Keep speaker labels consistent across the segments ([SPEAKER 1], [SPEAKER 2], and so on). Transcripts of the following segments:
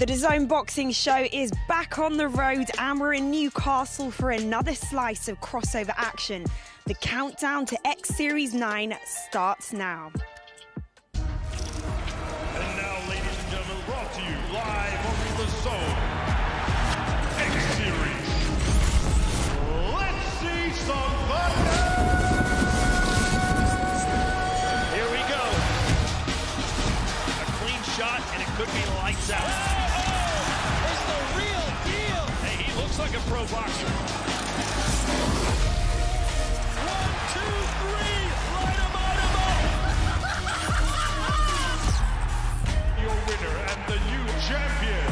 [SPEAKER 1] The DAZN Boxing Show is back on the road and we're in Newcastle for another slice of crossover action. The countdown to X Series 9 starts now.
[SPEAKER 2] And now, ladies and gentlemen, brought to you live on the DAZN X Series. Let's see some thunder! Here we go. A clean shot, and it could be lights out.
[SPEAKER 3] It's the real deal.
[SPEAKER 2] Hey, he looks like a pro boxer.
[SPEAKER 3] 1, 2, 3, light him up.
[SPEAKER 2] Your winner and the new champion.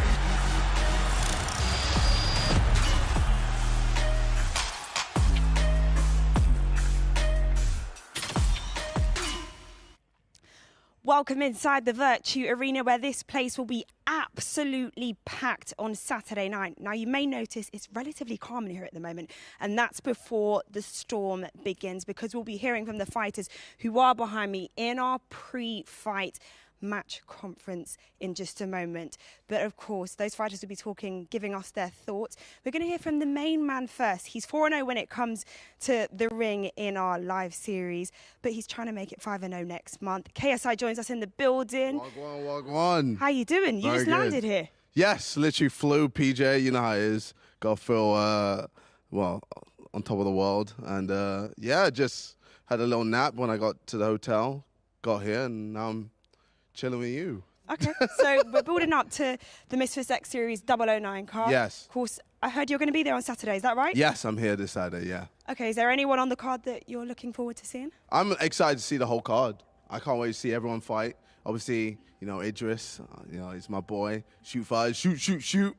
[SPEAKER 1] Welcome inside the Virtue Arena, where this place will be absolutely packed on Saturday night. Now, you may notice it's relatively calm in here at the moment, and that's before the storm begins, because we'll be hearing from the fighters who are behind me in our pre-fight match conference in just a moment. But of course, those fighters will be talking, giving us their thoughts. We're going to hear from the main man first. He's 4-0 when it comes to the ring in our live series, but he's trying to make it 5-0 next month. KSI joins us in the building.
[SPEAKER 4] Wagwan.
[SPEAKER 1] How you doing? You
[SPEAKER 4] Very
[SPEAKER 1] just
[SPEAKER 4] good.
[SPEAKER 1] landed here.
[SPEAKER 4] Yes, literally flew, PJ. You know how it is. Got to feel, well, on top of the world. And, yeah, just had a little nap when I got to the hotel, got here, and now I'm chilling with you.
[SPEAKER 1] Okay, so we're building up to the Misfits X Series 009 card.
[SPEAKER 4] Yes.
[SPEAKER 1] Of course, I heard you're going to be there on Saturday, is that right?
[SPEAKER 4] Yes, I'm here this Saturday, yeah.
[SPEAKER 1] Okay, is there anyone on the card that you're looking forward to seeing?
[SPEAKER 4] I'm excited to see the whole card. I can't wait to see everyone fight. Obviously, you know, Idris, you know, he's my boy. Shoot fire, shoot, shoot, shoot.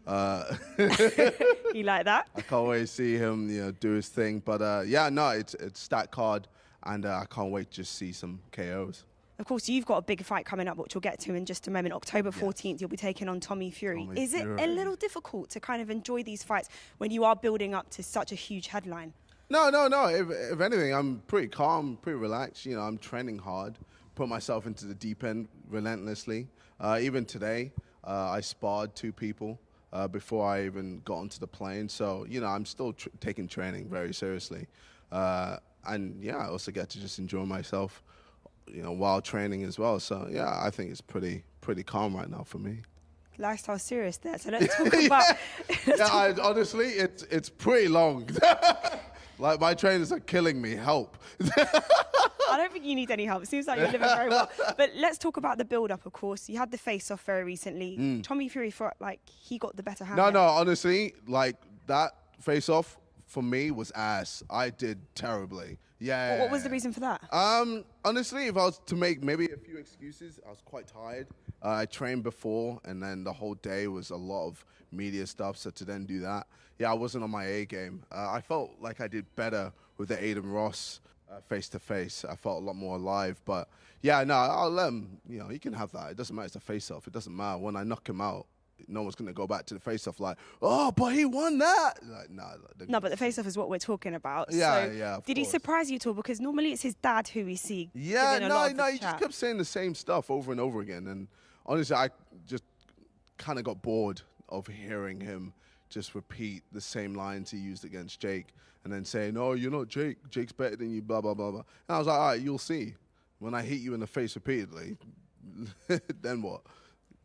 [SPEAKER 1] You like that?
[SPEAKER 4] I can't wait to see him, you know, do his thing. But, yeah, no, it's stat card, and I can't wait to just see some KOs.
[SPEAKER 1] Of course, you've got a big fight coming up, which we'll get to in just a moment. October 14th, you'll be taking on Tommy Fury. Is it a little difficult to kind of enjoy these fights when you are building up to such a huge headline?
[SPEAKER 4] No. If anything, I'm pretty calm, pretty relaxed. You know, I'm training hard, put myself into the deep end relentlessly. Even today, I sparred 2 people before I even got onto the plane. So, you know, I'm still taking training very seriously. And, yeah, I also get to just enjoy myself, you know, while training as well. So, yeah, I think it's pretty calm right now for me.
[SPEAKER 1] Lifestyle serious there. So let's talk about...
[SPEAKER 4] Honestly, it's pretty long. Like, my trainers are killing me. Help.
[SPEAKER 1] I don't think you need any help. It seems like you're living very well. But let's talk about the build-up, of course. You had the face-off very recently. Tommy Fury felt like he got the better hand.
[SPEAKER 4] No, honestly, like, that face-off for me was ass. I did terribly. Yeah.
[SPEAKER 1] What was the reason for that?
[SPEAKER 4] Honestly, if I was to make maybe a few excuses, I was quite tired. I trained before, and then the whole day was a lot of media stuff, so to then do that, yeah, I wasn't on my A game. I felt like I did better with the Aiden Ross face-to-face. I felt a lot more alive, but yeah, no, I'll let him, you know, he can have that. It doesn't matter, it's a face-off. It doesn't matter. When I knock him out, no one's going to go back to the face-off like, oh, but he won that. Like, nah,
[SPEAKER 1] no, but the face-off is what we're talking about.
[SPEAKER 4] Yeah,
[SPEAKER 1] so
[SPEAKER 4] yeah, of
[SPEAKER 1] did he
[SPEAKER 4] course.
[SPEAKER 1] surprise you at all? Because normally it's his dad who we see.
[SPEAKER 4] Yeah,
[SPEAKER 1] giving a lot of
[SPEAKER 4] no,
[SPEAKER 1] the
[SPEAKER 4] he just
[SPEAKER 1] chat.
[SPEAKER 4] kept saying the same stuff over and over again. And honestly, I just kind of got bored of hearing him just repeat the same lines he used against Jake and then saying, oh, you're not Jake. Jake's better than you, blah, blah, blah, blah. And I was like, all right, you'll see. When I hit you in the face repeatedly, then what?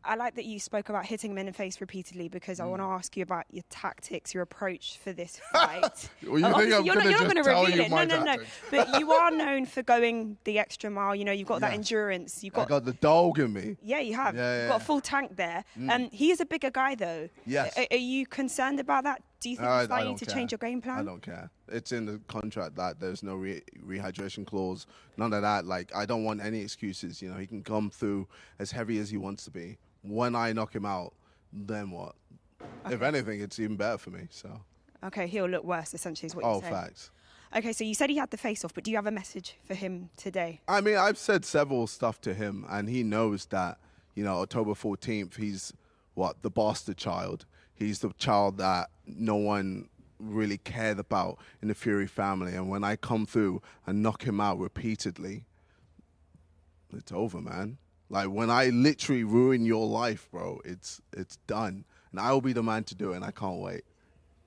[SPEAKER 1] I like that you spoke about hitting him in the face repeatedly, because I want to ask you about your tactics, your approach for this fight.
[SPEAKER 4] Well, you think I'm
[SPEAKER 1] you're not
[SPEAKER 4] gonna
[SPEAKER 1] going to
[SPEAKER 4] just tell
[SPEAKER 1] reveal
[SPEAKER 4] you
[SPEAKER 1] it.
[SPEAKER 4] my
[SPEAKER 1] No.
[SPEAKER 4] tactics?
[SPEAKER 1] But you are known for going the extra mile. You know, you've got that
[SPEAKER 4] Yes.
[SPEAKER 1] endurance.
[SPEAKER 4] I got the dog in me.
[SPEAKER 1] Yeah, you have.
[SPEAKER 4] Yeah,
[SPEAKER 1] You've got
[SPEAKER 4] yeah.
[SPEAKER 1] a full tank there. He is a bigger guy, though.
[SPEAKER 4] Yes.
[SPEAKER 1] Are you concerned about that? Do you think it's
[SPEAKER 4] I
[SPEAKER 1] likely
[SPEAKER 4] don't
[SPEAKER 1] to
[SPEAKER 4] care.
[SPEAKER 1] change your game plan?
[SPEAKER 4] I don't care. It's in the contract that there's no rehydration clause, none of that. Like, I don't want any excuses. You know, he can come through as heavy as he wants to be. When I knock him out, then what? Okay. If anything, it's even better for me. So.
[SPEAKER 1] Okay, he'll look worse, essentially, is what you're saying.
[SPEAKER 4] Oh, facts.
[SPEAKER 1] Okay, so you said he had the face-off, but do you have a message for him today?
[SPEAKER 4] I mean, I've said several stuff to him, and he knows that, you know, October 14th, he's, the bastard child. He's the child that no one really cared about in the Fury family. And when I come through and knock him out repeatedly, it's over, man. Like, when I literally ruin your life, bro, it's done. And I will be the man to do it, and I can't wait.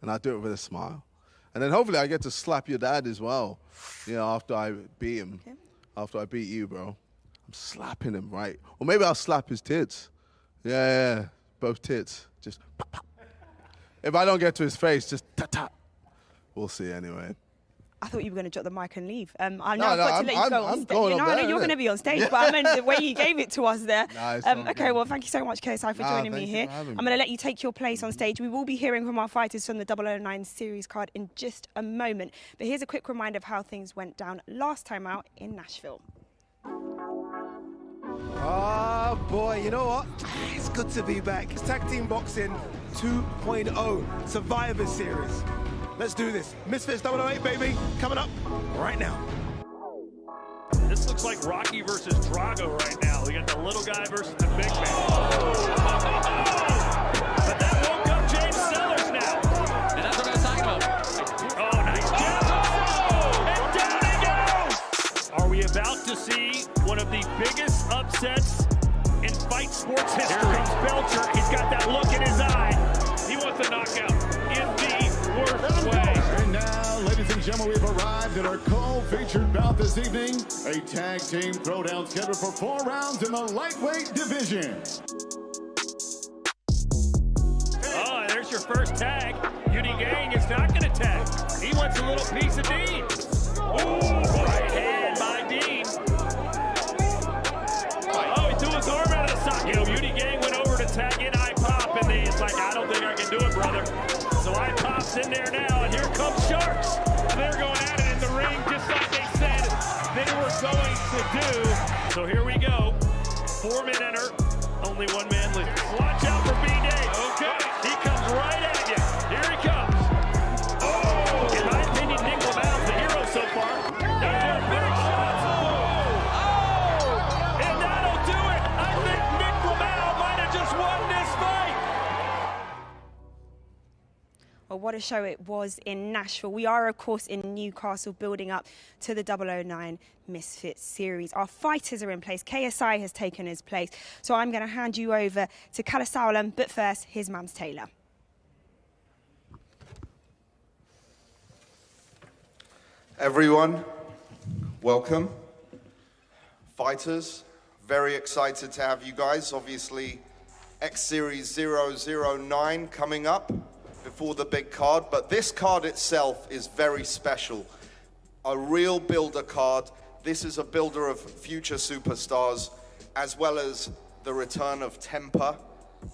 [SPEAKER 4] And I'll do it with a smile. And then hopefully I get to slap your dad as well, you know, after I beat him. Okay. After I beat you, bro. I'm slapping him, right? Or maybe I'll slap his tits. Yeah, both tits. Just pop, pop. If I don't get to his face, just ta-ta. We'll see anyway.
[SPEAKER 1] I thought you were going to drop the mic and leave. I've
[SPEAKER 4] no,
[SPEAKER 1] got to let you go on stage. You know, I know you're going to be on stage, but I meant the way you gave it to us there. Okay, well, thank you so much, KSI, for joining me here. I'm going to let you take your place on stage. We will be hearing from our fighters from the DAZN X Series card in just a moment. But here's a quick reminder of how things went down last time out in Nashville.
[SPEAKER 5] Oh boy, you know what? It's good to be back. It's Tag Team Boxing 2.0 Survivor Series. Let's do this. Misfits 008, baby, coming up right now.
[SPEAKER 2] This looks like Rocky versus Drago right now. We got the little guy versus the big man. But that woke up James Sellers now.
[SPEAKER 3] And that's what I was talking about.
[SPEAKER 2] Oh, nice jab. And down he goes. Are we about to see one of the biggest upsets in fight sports history? Here comes Belcher. He's got that look in his eye. He wants a knockout in the worst way.
[SPEAKER 6] And now, ladies and gentlemen, we've arrived at our co-featured bout this evening. A tag team throwdown scheduled for 4 rounds in the lightweight division.
[SPEAKER 2] Oh, there's your first tag. Uni Gang is not going to tag. He wants a little piece of Dean. Oh, right hand by Dean. Oh, he threw his arm out of the socket. You know, Uni Gang went over to tag in I-Pop, and it's like, I don't think I can do it, brother. So I-Pop's in there now, and here comes Sharks. They're going at it in the ring, just like they said they were going to do. So here we go. 4 men enter, only 1 man leaves. Watch out for B-Day. Okay, he comes right at you. Here he comes. Oh, in my opinion, Nick Lamal's the hero so far. And big shots. Oh, and that'll do it. I think Nick Lamal might have just won this fight.
[SPEAKER 1] Well, what a show it was in Nashville. We are, of course, in Newcastle, building up to the DAZN Misfits series. Our fighters are in place. KSI has taken his place. So I'm going to hand you over to Callum. But first, here's Mams Taylor.
[SPEAKER 7] Everyone, welcome. Fighters, very excited to have you guys. Obviously, X Series 009 coming up before the big card, but this card itself is very special. A real builder card. This is a builder of future superstars, as well as the return of Temper,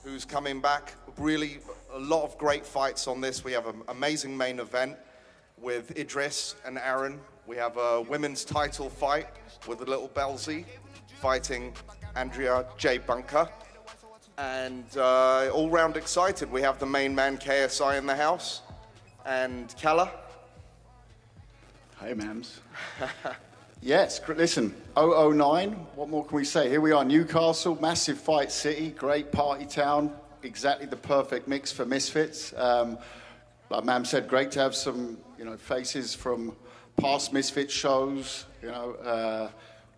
[SPEAKER 7] who's coming back. Really, a lot of great fights on this. We have an amazing main event with Idris and Aaron. We have a women's title fight with the little Belzy fighting Andrea J. Bunker. And all round excited. We have the main man KSI in the house. And Callum.
[SPEAKER 6] Hey, Mams. Yes, listen, 009, what more can we say? Here we are, Newcastle, massive fight city, great party town, exactly the perfect mix for Misfits. Like Mam said, great to have some, faces from past Misfits shows,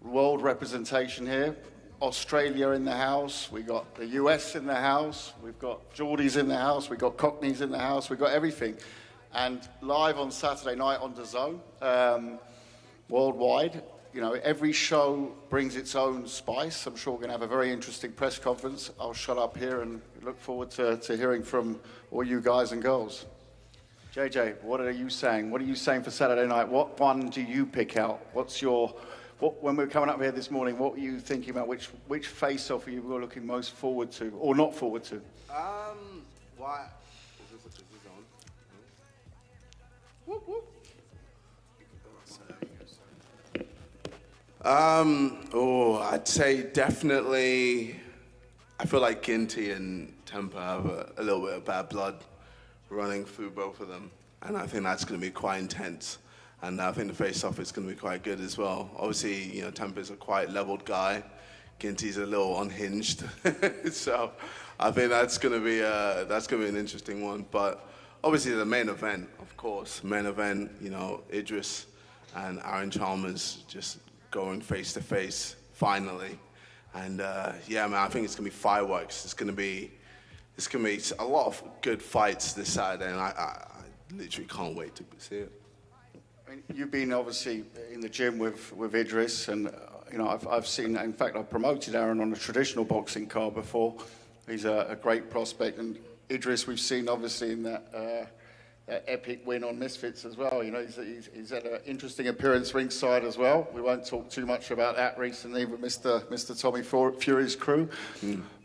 [SPEAKER 6] world representation here. Australia in the house, we got the US in the house, we've got Geordies in the house, we've got Cockneys in the house, we've got everything. And live on Saturday night on DAZN, worldwide, every show brings its own spice. I'm sure we're going to have a very interesting press conference. I'll shut up here and look forward to hearing from all you guys and girls. JJ, what are you saying? What are you saying for Saturday night? What one do you pick out? When we were coming up here this morning, what were you thinking about? Which face-off are you looking most forward to, or not forward to?
[SPEAKER 4] Why? Is this on? Whoop, whoop. I'd say definitely, I feel like Ginty and Temper have a little bit of bad blood running through both of them. And I think that's going to be quite intense. And I think the face-off is going to be quite good as well. Obviously, Temper's a quite leveled guy. Ginty's a little unhinged. So I think that's going to be an interesting one. But obviously the main event, of course, Idris and Aaron Chalmers just going face to face finally, And yeah, man, I think it's gonna be fireworks. It's gonna be a lot of good fights this Saturday, and I literally can't wait to see it.
[SPEAKER 6] I mean, you've been obviously in the gym with Idris, and you know I've seen. In fact, I've promoted Aaron on a traditional boxing card before. He's a great prospect, and Idris we've seen obviously in that epic win on Misfits as well. You know, he's had an interesting appearance ringside as well. We won't talk too much about that recently with Mr. Tommy Fury's crew,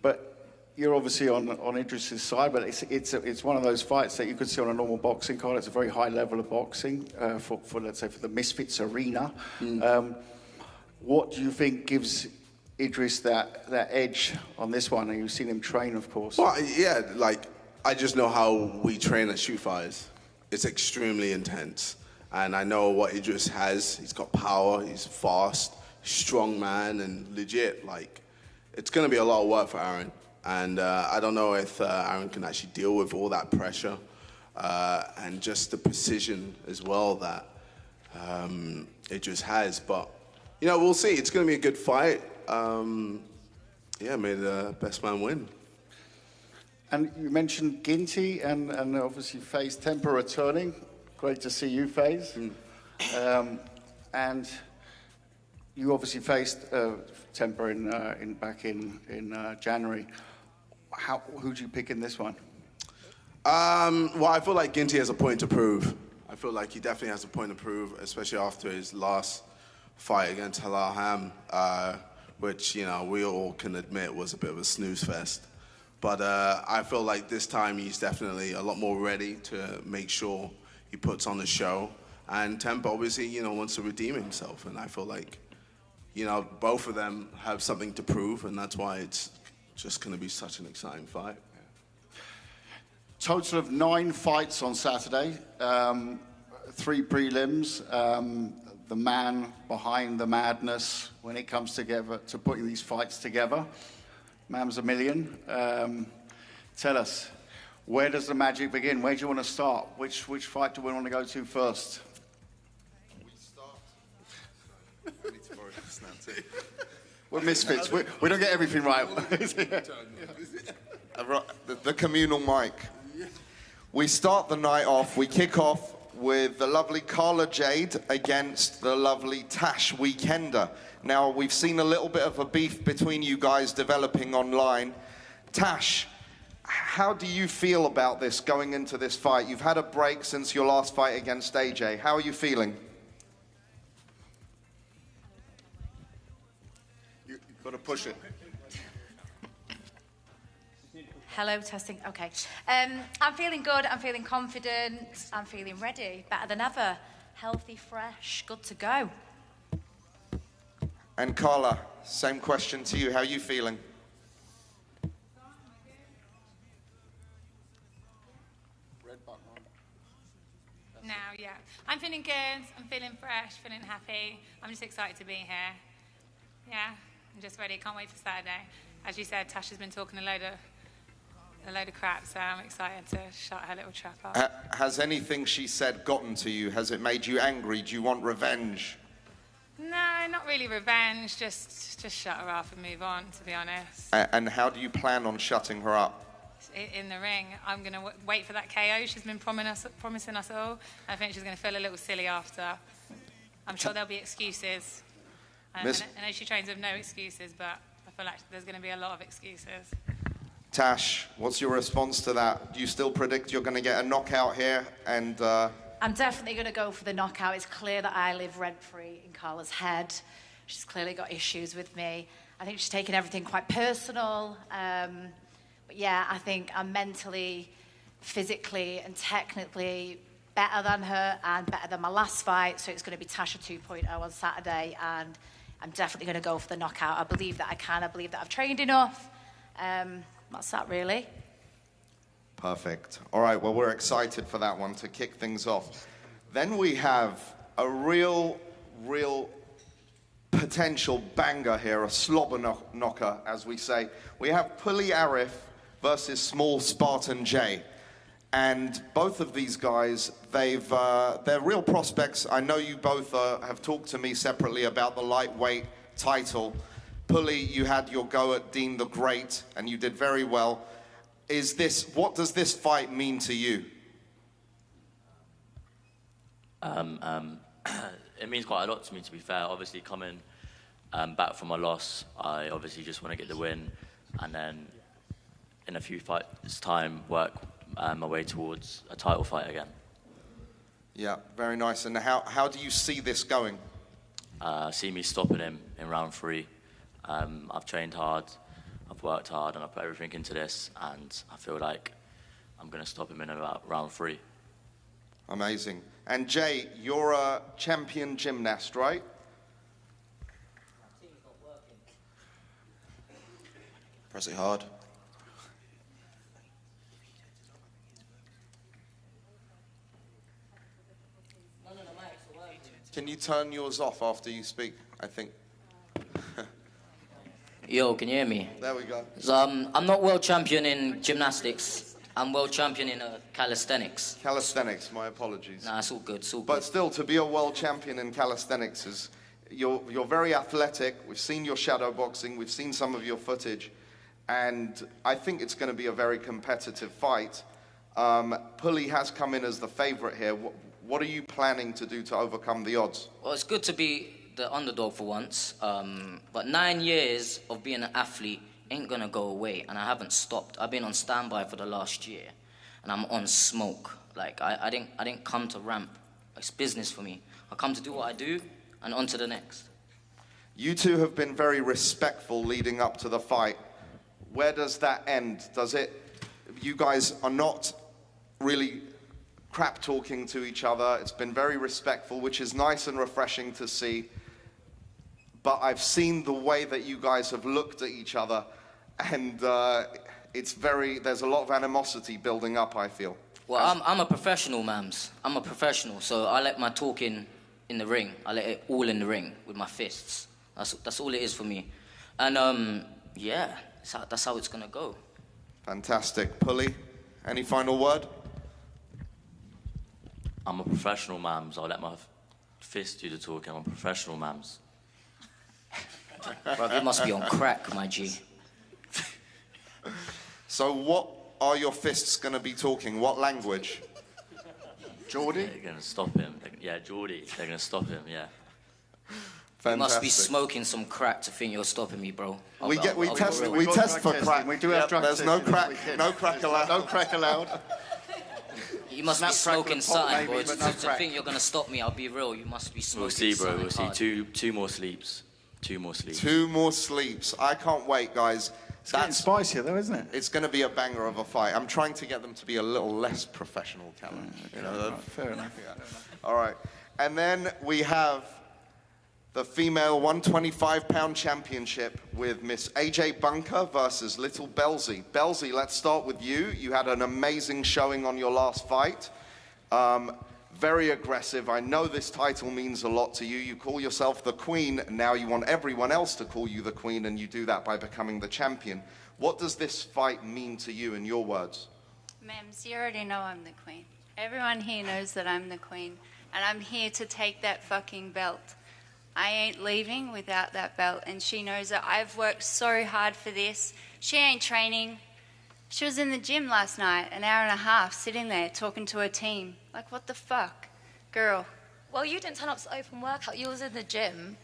[SPEAKER 6] but. You're obviously on Idris's side, but it's one of those fights that you could see on a normal boxing card. It's a very high level of boxing for let's say for the Misfits arena. What do you think gives Idris that edge on this one? And you've seen him train, of course.
[SPEAKER 4] Well, yeah, like I just know how we train at Shoot Fighters. It's extremely intense, and I know what Idris has. He's got power. He's fast, strong man, and legit. Like it's gonna be a lot of work for Aaron. And I don't know if Aaron can actually deal with all that pressure and just the precision as well that Idris has. But, you know, we'll see. It's going to be a good fight. Yeah, may the best man win.
[SPEAKER 6] And you mentioned Ginty and obviously FaZe Temper returning. Great to see you, FaZe. And you obviously faced Temper back in January. Who do you pick in this one?
[SPEAKER 4] Well, I feel like Ginty has a point to prove. I feel like he definitely has a point to prove, especially after his last fight against Halal, which, you know, we all can admit was a bit of a snooze fest. But I feel like this time he's definitely a lot more ready to make sure he puts on the show. And Temper obviously, you know, wants to redeem himself. And I feel like, you know, both of them have something to prove, and that's why it's just going to be such an exciting fight.
[SPEAKER 6] Total of 9 fights on Saturday, 3 prelims. The man behind the madness when it comes together to putting these fights together. Mam's a million. Tell us, where does the magic begin? Where do you want to start? Which fight do we want to go to first? We're Misfits. We don't get everything right.
[SPEAKER 7] The communal mic. We start the night off. We kick off with the lovely Carla Jade against the lovely Tash Weekender. Now, we've seen a little bit of a beef between you guys developing online. Tash, how do you feel about this going into this fight? You've had a break since your last fight against AJ. How are you feeling?
[SPEAKER 6] Got to push it.
[SPEAKER 8] Hello, testing. Okay. I'm feeling good. I'm feeling confident. I'm feeling ready. Better than ever. Healthy, fresh, good to go.
[SPEAKER 7] And Carla, same question to you. How are you feeling?
[SPEAKER 9] Now, yeah. I'm feeling good. I'm feeling fresh, feeling happy. I'm just excited to be here. Yeah. I'm just ready. Can't wait for Saturday. As you said, Tash has been talking a load of crap, so I'm excited to shut her little trap up.
[SPEAKER 7] Has anything she said gotten to you? Has it made you angry? Do you want revenge?
[SPEAKER 9] No, not really revenge. Just shut her off and move on, to be honest.
[SPEAKER 7] And how do you plan on shutting her up?
[SPEAKER 9] In the ring. I'm going to wait for that KO she's been promising us all. I think she's going to feel a little silly after. I'm sure there'll be excuses. I know she trains with no excuses, but I feel like there's going to be a lot of excuses.
[SPEAKER 7] Tash, what's your response to that? Do you still predict you're going to get a knockout here? And
[SPEAKER 8] I'm definitely going to go for the knockout. It's clear that I live rent-free in Carla's head. She's clearly got issues with me. I think she's taken everything quite personal. But yeah, I think I'm mentally, physically, and technically better than her and better than my last fight. So it's going to be Tasha 2.0 on Saturday, and I'm definitely going to go for the knockout. I believe that I can. I believe that I've trained enough. That's that, really.
[SPEAKER 7] Perfect. All right, well, we're excited for that one to kick things off. Then we have a real potential banger here, a slobber knocker, as we say. We have Pulley Arif versus Small Spartan J. And both of these guys, they're real prospects. I know you both have talked to me separately about the lightweight title. Pulley, you had your go at Dean the Great, and you did very well. What does this fight mean to you?
[SPEAKER 10] It means quite a lot to me, to be fair. Obviously, coming back from a loss, I obviously just want to get the win, and then in a few fights' time, work my way towards a title fight again.
[SPEAKER 7] Yeah, very nice. And how do you see this going?
[SPEAKER 10] See me stopping him in round 3. I've trained hard, I've worked hard, and I've put everything into this, and I feel like I'm going to stop him in about round 3.
[SPEAKER 7] Amazing. And Jay, you're a champion gymnast, right?
[SPEAKER 11] Press it hard.
[SPEAKER 7] Can you turn yours off after you speak, I think?
[SPEAKER 12] Yo, can you hear me?
[SPEAKER 7] There we go.
[SPEAKER 12] So, I'm not world champion in gymnastics. I'm world champion in calisthenics.
[SPEAKER 7] Calisthenics, my apologies.
[SPEAKER 12] Nah, it's all good, it's all good.
[SPEAKER 7] But still, to be a world champion in calisthenics is, you're very athletic. We've seen your shadow boxing, we've seen some of your footage, and I think it's going to be a very competitive fight. Pulley has come in as the favorite here. What are you planning to do to overcome the odds?
[SPEAKER 12] Well, it's good to be the underdog for once, but 9 years of being an athlete ain't gonna go away, and I haven't stopped. I've been on standby for the last year, and I'm on smoke. Like, I didn't come to ramp. It's business for me. I come to do what I do, and on to the next.
[SPEAKER 7] You two have been very respectful leading up to the fight. Where does that end? You guys are not really crap talking to each other. It's been very respectful, which is nice and refreshing to see. But I've seen the way that you guys have looked at each other, and there's a lot of animosity building up, I feel.
[SPEAKER 12] Well, I'm a professional, mams. I'm a professional, so I let my talk in the ring. I let it all in the ring with my fists. That's all it is for me. And yeah, that's how it's gonna go.
[SPEAKER 7] Fantastic. Pulley, any final word?
[SPEAKER 10] I'm a professional, mams. I'll let my fist do the talking. I'm a professional, mams.
[SPEAKER 12] Bro, you must be on crack, my G.
[SPEAKER 7] So what are your fists going to be talking? What language? Geordie?
[SPEAKER 10] They're going to stop him. Yeah, Geordie. They're going to stop him, yeah.
[SPEAKER 7] Fantastic.
[SPEAKER 12] You must be smoking some crack to think you're stopping me, bro.
[SPEAKER 7] We test for crack. We do have drug testing. There's no crack allowed. No crack allowed.
[SPEAKER 12] You must be smoking something, bro. To think you're going to stop me, I'll be real. You must be smoking something.
[SPEAKER 10] We'll see, bro. We'll see. Two more sleeps. 2 more sleeps.
[SPEAKER 7] 2 more sleeps. I can't wait, guys.
[SPEAKER 11] It's getting spicier, though, isn't it?
[SPEAKER 7] It's going to be a banger of a fight. I'm trying to get them to be a little less professional, Callum.
[SPEAKER 11] Fair enough.
[SPEAKER 7] All right. And then we have the female 125-pound championship with Miss AJ Bunker versus Little Belzy. Belzy, let's start with you. You had an amazing showing on your last fight. Very aggressive. I know this title means a lot to you. You call yourself the queen. Now you want everyone else to call you the queen, and you do that by becoming the champion. What does this fight mean to you in your words?
[SPEAKER 13] Mems, you already know I'm the queen. Everyone here knows that I'm the queen, and I'm here to take that fucking belt. I ain't leaving without that belt, and she knows that I've worked so hard for this. She ain't training. She was in the gym last night, an hour and a half, sitting there talking to her team. Like, what the fuck? Girl.
[SPEAKER 14] Well, you didn't turn up to open workout. You was in the gym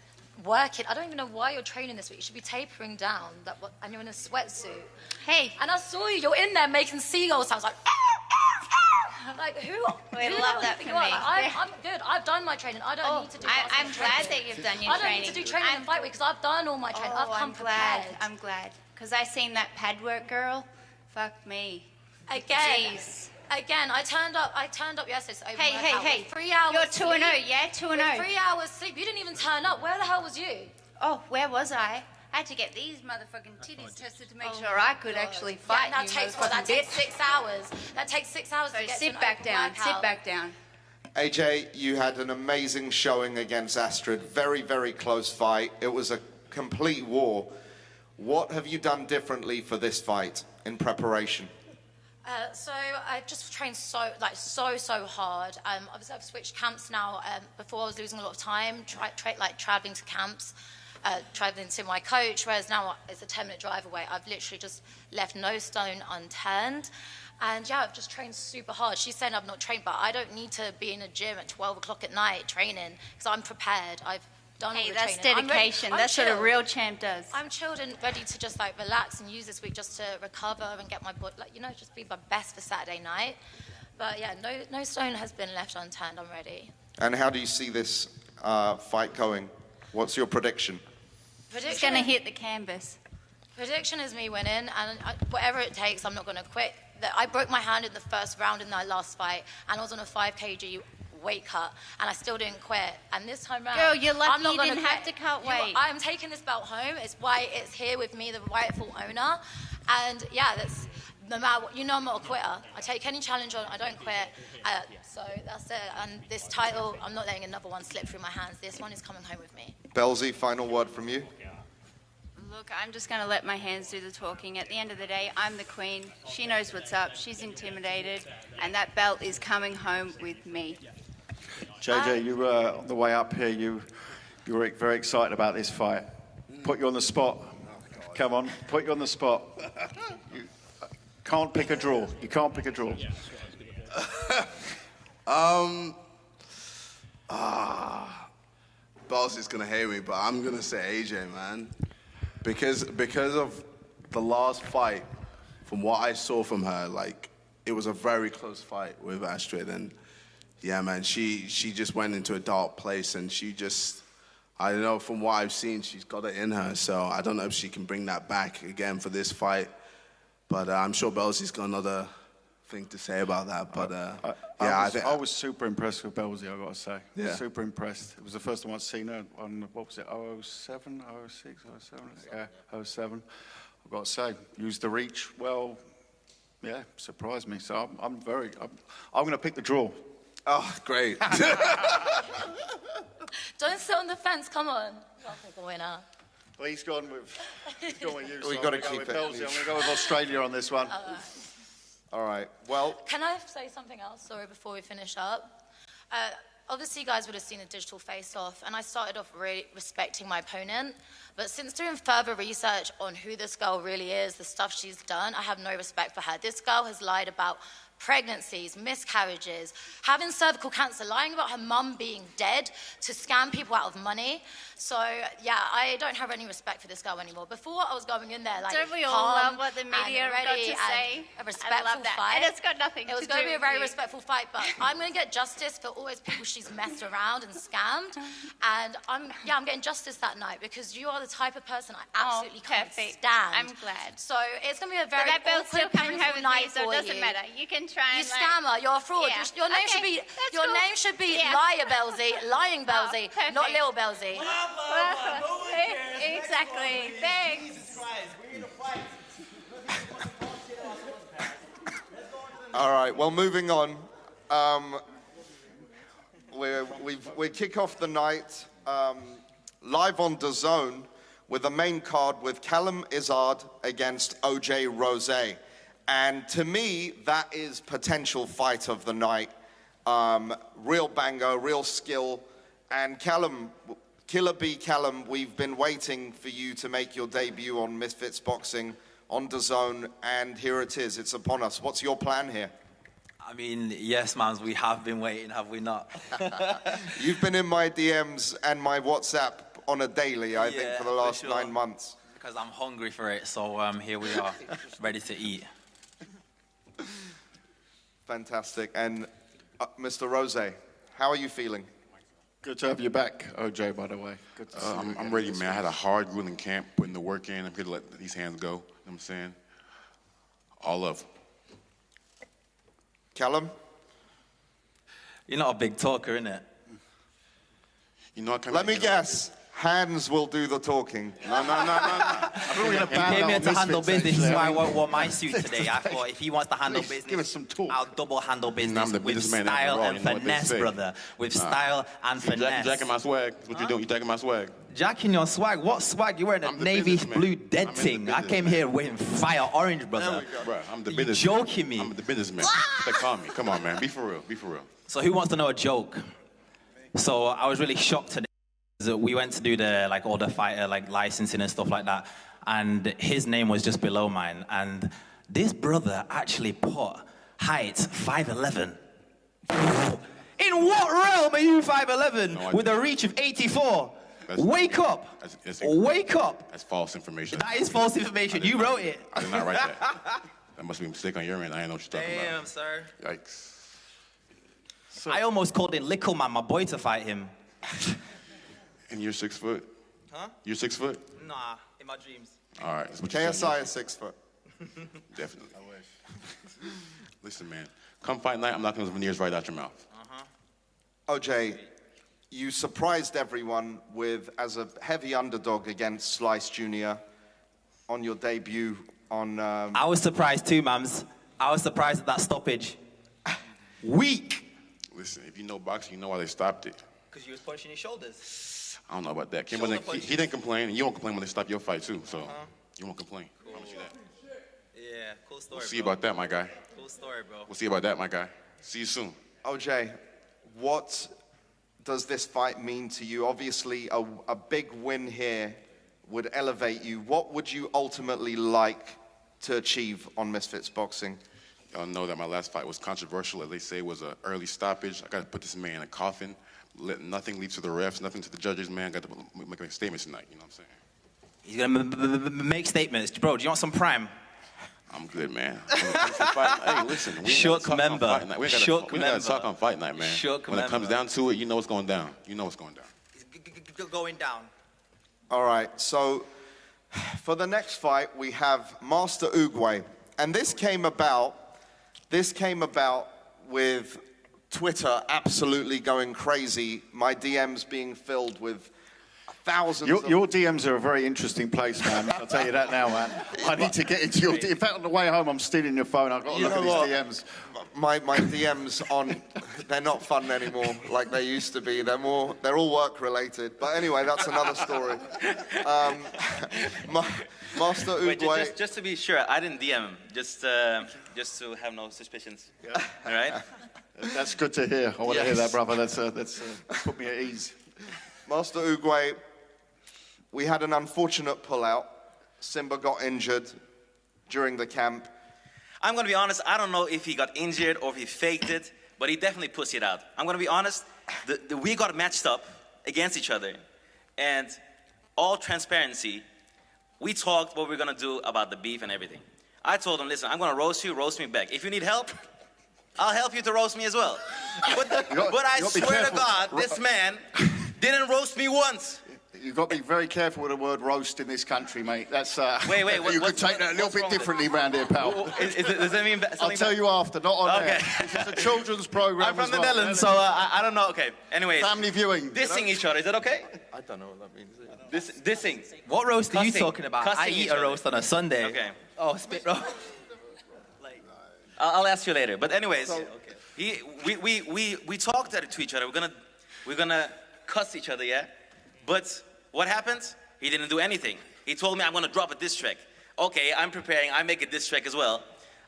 [SPEAKER 14] working. I don't even know why you're training this week. You should be tapering down, and you're in a sweatsuit.
[SPEAKER 13] Hey.
[SPEAKER 14] And I saw you. You're in there making seagull sounds like... Like, who?
[SPEAKER 13] We love that for me.
[SPEAKER 14] Like, I'm good. I've done my training. I don't need to do that.
[SPEAKER 13] I'm glad that you've done your training.
[SPEAKER 14] I don't need to do training in fight week because I've done all my training. I've come prepared.
[SPEAKER 13] I'm glad. Because I seen that pad work, girl. Fuck me.
[SPEAKER 14] Again, I turned up yesterday to open workout.
[SPEAKER 13] Hey.
[SPEAKER 14] 3 hours
[SPEAKER 13] You're 2-0, yeah? 2-0.
[SPEAKER 14] 3 hours sleep. You didn't even turn up. Where the hell was you?
[SPEAKER 13] Oh, where was I? I had to get these motherfucking titties tested to make sure I could actually fight.
[SPEAKER 14] Yeah, that takes 6 hours. That takes 6 hours to get
[SPEAKER 13] sit back down. Sit back down.
[SPEAKER 7] AJ, you had an amazing showing against Astrid. Very, very close fight. It was a complete war. What have you done differently for this fight in preparation?
[SPEAKER 14] So I just trained so hard. Obviously I've switched camps now. Before I was losing a lot of time, traveling to camps. traveling to my coach, whereas now it's a 10-minute drive away. I've literally just left no stone unturned. And yeah, I've just trained super hard. She's saying I've not trained, but I don't need to be in a gym at 12 o'clock at night training because I'm prepared. I've done all the
[SPEAKER 13] that's
[SPEAKER 14] training.
[SPEAKER 13] dedication.
[SPEAKER 14] I'm
[SPEAKER 13] That's what a
[SPEAKER 14] chilled.
[SPEAKER 13] real champ does.
[SPEAKER 14] I'm chilled and ready to just like relax and use this week just to recover and get my body, like, you know, just be my best for Saturday night. But yeah, no stone has been left unturned. I'm ready.
[SPEAKER 7] And how do you see this fight going? What's your prediction?
[SPEAKER 13] It's going to hit the canvas.
[SPEAKER 14] Prediction is me winning, and whatever it takes, I'm not going to quit. I broke my hand in the first round in my last fight, and I was on a 5 kg weight cut, and I still didn't quit. And this time round,
[SPEAKER 13] Girl, you're lucky
[SPEAKER 14] I'm not
[SPEAKER 13] you
[SPEAKER 14] gonna
[SPEAKER 13] didn't have to cut weight.
[SPEAKER 14] I'm taking this belt home. It's why it's here with me, the rightful owner. And yeah, that's no matter what. You know, I'm not a quitter. I take any challenge on. I don't quit. So that's it. And this title, I'm not letting another one slip through my hands. This one is coming home with me.
[SPEAKER 7] Belzy, final word from you.
[SPEAKER 13] Look, I'm just going to let my hands do the talking. At the end of the day, I'm the queen. She knows what's up. She's intimidated. And that belt is coming home with me.
[SPEAKER 11] JJ, you were on the way up here. You were very excited about this fight. Put you on the spot. Come on, put you on the spot. You can't pick a draw. You can't pick a draw.
[SPEAKER 4] Boss is gonna hate me, but I'm gonna say AJ, man, because of the last fight. From what I saw from her, like, it was a very close fight with Astrid, and yeah, man, she just went into a dark place, and she just, I don't know, from what I've seen, she's got it in her. So I don't know if she can bring that back again for this fight, but I'm sure Belzy's got another thing to say about that. But
[SPEAKER 11] I was super impressed with Belzy, I got to say.
[SPEAKER 4] Yeah.
[SPEAKER 11] Super impressed. It was the first time I'd seen her on, what was it, 007, 06, 07? Yeah, 07. I've got to say, used the reach well. Yeah, surprised me. So I'm going to pick the draw.
[SPEAKER 4] Oh, great.
[SPEAKER 14] Don't sit on the fence. Come on. I'll pick a winner.
[SPEAKER 11] Well, he's gone with you.
[SPEAKER 7] We've got to keep it.
[SPEAKER 11] Belzy. I'm going to go with Australia on this one.
[SPEAKER 7] All right. Well,
[SPEAKER 14] can I say something else? Sorry, before we finish up. Obviously, you guys would have seen a digital face-off, and I started off really respecting my opponent. But since doing further research on who this girl really is, the stuff she's done, I have no respect for her. This girl has lied about pregnancies, miscarriages, having cervical cancer, lying about her mum being dead to scam people out of money. So, yeah, I don't have any respect for this girl anymore. Before, I was going in there like,
[SPEAKER 13] don't we all
[SPEAKER 14] calm
[SPEAKER 13] love what the media
[SPEAKER 14] and
[SPEAKER 13] got
[SPEAKER 14] ready
[SPEAKER 13] to say?
[SPEAKER 14] A respectful
[SPEAKER 13] I love that.
[SPEAKER 14] fight.
[SPEAKER 13] And it's got nothing to do with
[SPEAKER 14] It was going to be a very
[SPEAKER 13] you.
[SPEAKER 14] respectful fight, but I'm going to get justice for all those people she's messed around and scammed. And I'm getting justice that night because you are the type of person I absolutely can't stand.
[SPEAKER 13] I'm glad.
[SPEAKER 14] So it's going to be a very
[SPEAKER 13] But that belt's still
[SPEAKER 14] awkward,
[SPEAKER 13] coming
[SPEAKER 14] painful
[SPEAKER 13] home with
[SPEAKER 14] night
[SPEAKER 13] me, so
[SPEAKER 14] for
[SPEAKER 13] it doesn't
[SPEAKER 14] you.
[SPEAKER 13] matter. You can try
[SPEAKER 14] You
[SPEAKER 13] and
[SPEAKER 14] scammer, you're a fraud.
[SPEAKER 13] Yeah.
[SPEAKER 14] Your name should be name should be Liar Belzy, Lying Belzy, not Lil Belzy.
[SPEAKER 13] Exactly. Thanks.
[SPEAKER 7] all right. Well, moving on. We kick off the night live on DAZN with a main card with Callum Izzard against OJ Rose. And to me, that is potential fight of the night. Real banger, real skill. And Callum, Killer B Callum, we've been waiting for you to make your debut on Misfits Boxing on DAZN, and here it is. It's upon us. What's your plan here?
[SPEAKER 15] I mean, yes, man, we have been waiting, have we not?
[SPEAKER 7] You've been in my DMs and my WhatsApp on a daily, I think, for the last 9 months.
[SPEAKER 15] Because I'm hungry for it, so here we are, ready to eat.
[SPEAKER 7] Fantastic. And Mr. Rose, how are you feeling?
[SPEAKER 11] Good to have you back, OJ, by the way. Good to see you.
[SPEAKER 16] I'm ready, man. I had a hard grueling camp, putting the work in. I'm here to let these hands go. You know what I'm saying? All of them.
[SPEAKER 7] Callum?
[SPEAKER 15] You're not a big talker, innit?
[SPEAKER 16] You know,
[SPEAKER 7] Let me guess. Hands will do the talking.
[SPEAKER 16] No.
[SPEAKER 15] He came here to handle business. This is why I wore my suit today. I thought if he wants to handle business,
[SPEAKER 11] give us some talk.
[SPEAKER 15] I'll double handle business
[SPEAKER 16] I'm the
[SPEAKER 15] with
[SPEAKER 16] businessman
[SPEAKER 15] style
[SPEAKER 16] after all,
[SPEAKER 15] and
[SPEAKER 16] you know what they
[SPEAKER 15] finesse,
[SPEAKER 16] say.
[SPEAKER 15] brother. With style and finesse.
[SPEAKER 16] You jacking my swag. That's what you doing. You jacking my swag.
[SPEAKER 15] Jacking your swag? What swag? You're wearing a navy blue dead thing. I came here wearing fire orange, brother.
[SPEAKER 16] Bro, I'm the
[SPEAKER 15] You
[SPEAKER 16] businessman.
[SPEAKER 15] joking me?
[SPEAKER 16] I'm the businessman. They call me. Come on, man. Be for real. Be for real.
[SPEAKER 15] So who wants to know a joke? So I was really shocked today. So we went to do the all the fighter licensing and stuff like that, and his name was just below mine. And this brother actually put height 5'11". In what realm are you 5'11" with a reach of 84? Wake up! Wake up!
[SPEAKER 16] That's false information.
[SPEAKER 15] That is false information. You wrote it.
[SPEAKER 16] I did not write that. That must be a mistake on your end. I didn't know what you're talking about.
[SPEAKER 15] Damn, sir.
[SPEAKER 16] Yikes.
[SPEAKER 15] I almost called in Lickle Man, my boy, to fight him.
[SPEAKER 16] And you're 6 foot?
[SPEAKER 15] Huh?
[SPEAKER 16] You're 6 foot?
[SPEAKER 15] Nah, in my dreams.
[SPEAKER 16] All right. That's what
[SPEAKER 7] KSI is 6 foot.
[SPEAKER 16] Definitely. I wish. Listen, man. Come fight night, I'm knocking those veneers right out your mouth.
[SPEAKER 7] OJ, you surprised everyone as a heavy underdog against Slice Jr. on your debut on...
[SPEAKER 15] I was surprised too, Mams. I was surprised at that stoppage. Weak.
[SPEAKER 16] Listen, if you know boxing, you know why they stopped it.
[SPEAKER 15] Because you was punching his shoulders.
[SPEAKER 16] I don't know about that. He didn't complain, and you won't complain when they stop your fight, too. So you won't complain. Cool. I promise you that.
[SPEAKER 15] Yeah, cool story,
[SPEAKER 16] We'll see about that, my guy.
[SPEAKER 15] Cool story, bro.
[SPEAKER 16] We'll see about that, my guy. See you soon.
[SPEAKER 7] OJ, what does this fight mean to you? Obviously, a big win here would elevate you. What would you ultimately like to achieve on Misfits Boxing?
[SPEAKER 16] Y'all know that my last fight was controversial, as they say, it was an early stoppage. I got to put this man in a coffin, let nothing lead to the refs, nothing to the judges, man. Got to make statements tonight, you know what I'm saying?
[SPEAKER 15] He's going to make statements. Bro, do you want some prime?
[SPEAKER 16] I'm good, man. Hey, listen, we ain't got to talk on fight night, man. When it comes down to it, you know what's going down. You know what's going down.
[SPEAKER 15] It's going down.
[SPEAKER 7] All right, so for the next fight, we have Master Uguay. And this came about with Twitter absolutely going crazy, my DMs being filled with thousands
[SPEAKER 11] Your DMs are a very interesting place, man. I'll tell you that now, man. I need to get into your DMs. In fact, on the way home, I'm stealing your phone. I've got to look at these DMs.
[SPEAKER 7] My DMs they're not fun anymore like they used to be. They're all work related. But anyway, that's another story. Master Uguay.
[SPEAKER 17] Wait, just to be sure, I didn't DM him. Just to have no suspicions. Yeah. All right?
[SPEAKER 11] That's good to hear. I want to hear that, brother. That's put me at ease.
[SPEAKER 7] Master Uguay, we had an unfortunate pullout. Simba got injured during the camp.
[SPEAKER 17] I'm going to be honest, I don't know if he got injured or if he faked it, but he definitely pussied out. I'm going to be honest, we got matched up against each other, and all transparency, we talked what we're going to do about the beef and everything. I told him, listen, I'm going to roast you, roast me back. If you need help, I'll help you to roast me as well. But I swear to God, this man didn't roast me once.
[SPEAKER 11] You've got to be very careful with the word roast in this country, mate. That's
[SPEAKER 17] wait.
[SPEAKER 11] You could take that a little bit differently round here, pal.
[SPEAKER 17] Does that mean something?
[SPEAKER 11] I'll tell you after, not on air. This is a children's program.
[SPEAKER 17] I'm from the Netherlands, so I don't know. Okay. Anyways,
[SPEAKER 11] family viewing.
[SPEAKER 17] Dissing each other, is that okay?
[SPEAKER 7] I don't know what that means.
[SPEAKER 17] Dissing.
[SPEAKER 15] What roast are you talking about? I eat a roast on a Sunday.
[SPEAKER 17] Okay.
[SPEAKER 15] Oh, spit roast.
[SPEAKER 17] I'll ask you later. But anyways, we talked to each other. We're gonna cuss each other, yeah. But what happens? He didn't do anything. He told me I'm gonna drop a diss track. Okay, I'm preparing. I make a diss track as well.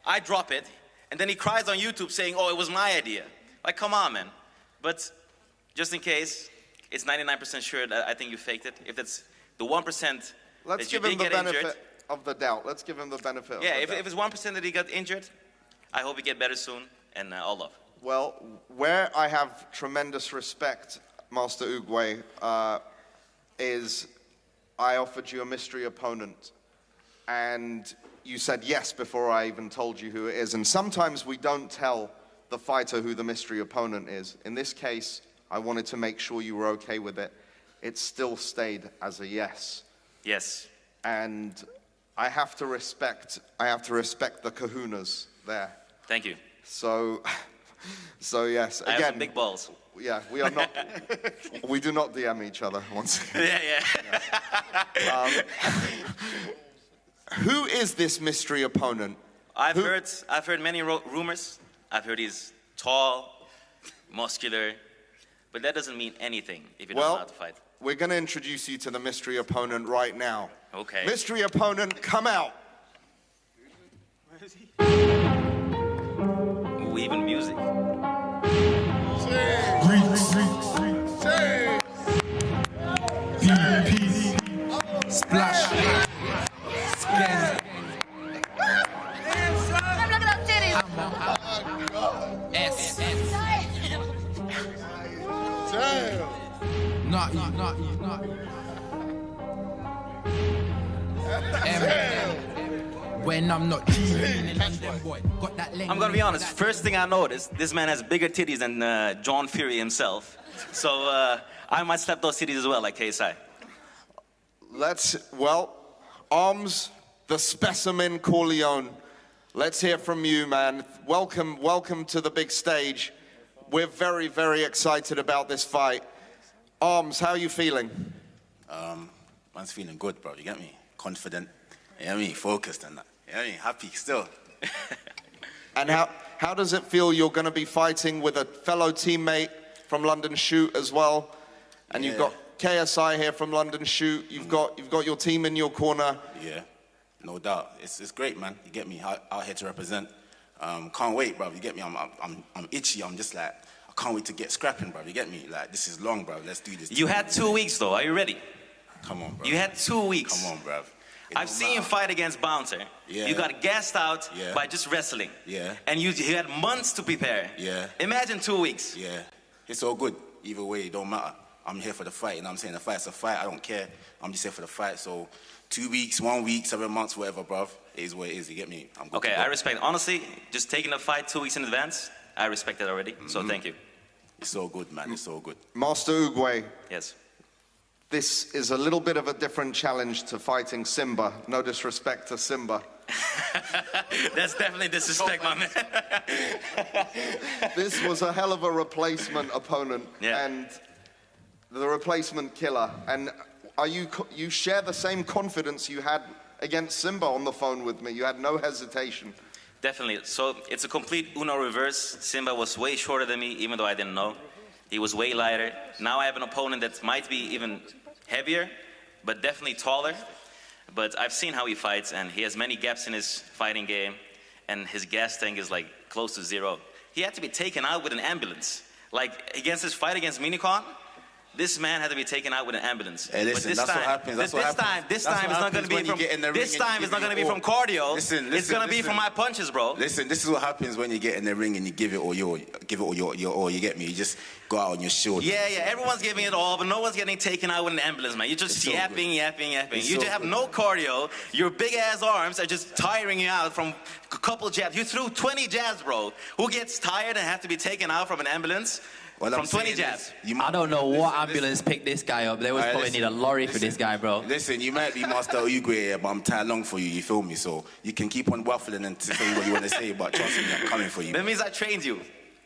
[SPEAKER 17] I drop it, and then he cries on YouTube saying, "Oh, it was my idea." Like, come on, man. But just in case, it's 99% sure that I think you faked it. If it's the 1%
[SPEAKER 7] let's
[SPEAKER 17] that you
[SPEAKER 7] give him
[SPEAKER 17] did
[SPEAKER 7] the
[SPEAKER 17] get
[SPEAKER 7] benefit
[SPEAKER 17] injured,
[SPEAKER 7] of the doubt. Let's give him the benefit.
[SPEAKER 17] yeah,
[SPEAKER 7] of the doubt.
[SPEAKER 17] if it's 1% that he got injured, I hope he get better soon, and all love.
[SPEAKER 7] Well, where I have tremendous respect, Master Uguay, is I offered you a mystery opponent, and you said yes before I even told you who it is. And sometimes we don't tell the fighter who the mystery opponent is. In this case, I wanted to make sure you were okay with it. It still stayed as a yes.
[SPEAKER 17] Yes.
[SPEAKER 7] And I have to respect the kahunas there.
[SPEAKER 17] Thank you.
[SPEAKER 7] So yes.
[SPEAKER 17] I
[SPEAKER 7] Again,
[SPEAKER 17] have some big balls.
[SPEAKER 7] Yeah, we are not. We do not DM each other once again.
[SPEAKER 17] Yeah.
[SPEAKER 7] Who is this mystery opponent?
[SPEAKER 17] I've heard many rumors. I've heard he's tall, muscular, but that doesn't mean anything if you don't know how to fight.
[SPEAKER 7] We're going to introduce you to the mystery opponent right now.
[SPEAKER 17] Okay.
[SPEAKER 7] Mystery opponent, come out.
[SPEAKER 17] Where is he? Ooh, even music.
[SPEAKER 18] Splash. Skin.
[SPEAKER 14] Look at those titties.
[SPEAKER 18] S.
[SPEAKER 7] Damn.
[SPEAKER 18] Not when I'm not dreaming, boy, got that
[SPEAKER 17] I'm gonna be honest. First thing I noticed, this man has bigger titties than John Fury himself. So I might slap those titties as well, like KSI.
[SPEAKER 7] Arms, the specimen Corleone. Let's hear from you, man. Welcome to the big stage. We're very, very excited about this fight. Arms, how are you feeling?
[SPEAKER 19] Man's feeling good, bro. You get me? Confident. You get me? Focused and that. You get me? Happy still.
[SPEAKER 7] And how does it feel? You're going to be fighting with a fellow teammate from London Shoot as well, and you've got KSI here from London Shoot. You've got your team in your corner.
[SPEAKER 19] Yeah, no doubt. It's great, man. You get me? Out here to represent. Can't wait, bro. You get me? I'm itchy. I'm just like, I can't wait to get scrapping, bro. You get me? Like, this is long, bro. Let's do this.
[SPEAKER 17] You had 2 weeks, though. Are you ready?
[SPEAKER 19] Come on, bro.
[SPEAKER 17] You had 2 weeks.
[SPEAKER 19] Come on, bro.
[SPEAKER 17] I've seen you fight against Bouncer.
[SPEAKER 19] Yeah.
[SPEAKER 17] You got gassed out by just wrestling.
[SPEAKER 19] Yeah.
[SPEAKER 17] And you had months to prepare.
[SPEAKER 19] Yeah.
[SPEAKER 17] Imagine 2 weeks.
[SPEAKER 19] Yeah. It's all good. Either way, it don't matter. I'm here for the fight, and I'm saying the fight's a fight. I don't care. I'm just here for the fight. So 2 weeks, 1 week, 7 months, whatever, bruv. It is what it is. You get me? I'm good.
[SPEAKER 17] Okay, I respect. Honestly, just taking the fight 2 weeks in advance, I respect that already. So thank you.
[SPEAKER 19] It's all good, man. It's all good.
[SPEAKER 7] Master Uguay.
[SPEAKER 17] Yes.
[SPEAKER 7] This is a little bit of a different challenge to fighting Simba. No disrespect to Simba.
[SPEAKER 17] That's definitely disrespect, my man.
[SPEAKER 7] This was a hell of a replacement opponent and the replacement killer. And you share the same confidence you had against Simba on the phone with me. You had no hesitation.
[SPEAKER 17] Definitely. So it's a complete Uno reverse. Simba was way shorter than me, even though I didn't know. He was way lighter. Now I have an opponent that might be even heavier, but definitely taller. But I've seen how he fights, and he has many gaps in his fighting game, and his gas tank is like close to zero. He had to be taken out with an ambulance. Like against his fight against Minicon, this man had to be taken out with an ambulance.
[SPEAKER 19] Hey, listen, that's what happens. This time
[SPEAKER 17] it's not going to be from. This time it's not going to be from cardio.
[SPEAKER 19] Listen,
[SPEAKER 17] it's going to be from my punches, bro.
[SPEAKER 19] Listen, this is what happens when you get in the ring and you give it all your all. You get me? You just go out on your shield.
[SPEAKER 17] Yeah. Everyone's giving it all, but no one's getting taken out with an ambulance, man. You're just yapping. You just have no cardio. Your big ass arms are just tiring you out from a couple jabs. You threw 20 jabs, bro. Who gets tired and have to be taken out from an ambulance? From 20 jabs.
[SPEAKER 15] I don't know what ambulance picked this guy up. They would probably need a lorry for this guy, bro.
[SPEAKER 19] Listen, you might be Master Uguay, but I'm tied long for you, you feel me? So you can keep on waffling and say what you want to say, but trust me, I'm coming for you.
[SPEAKER 17] That means I trained you.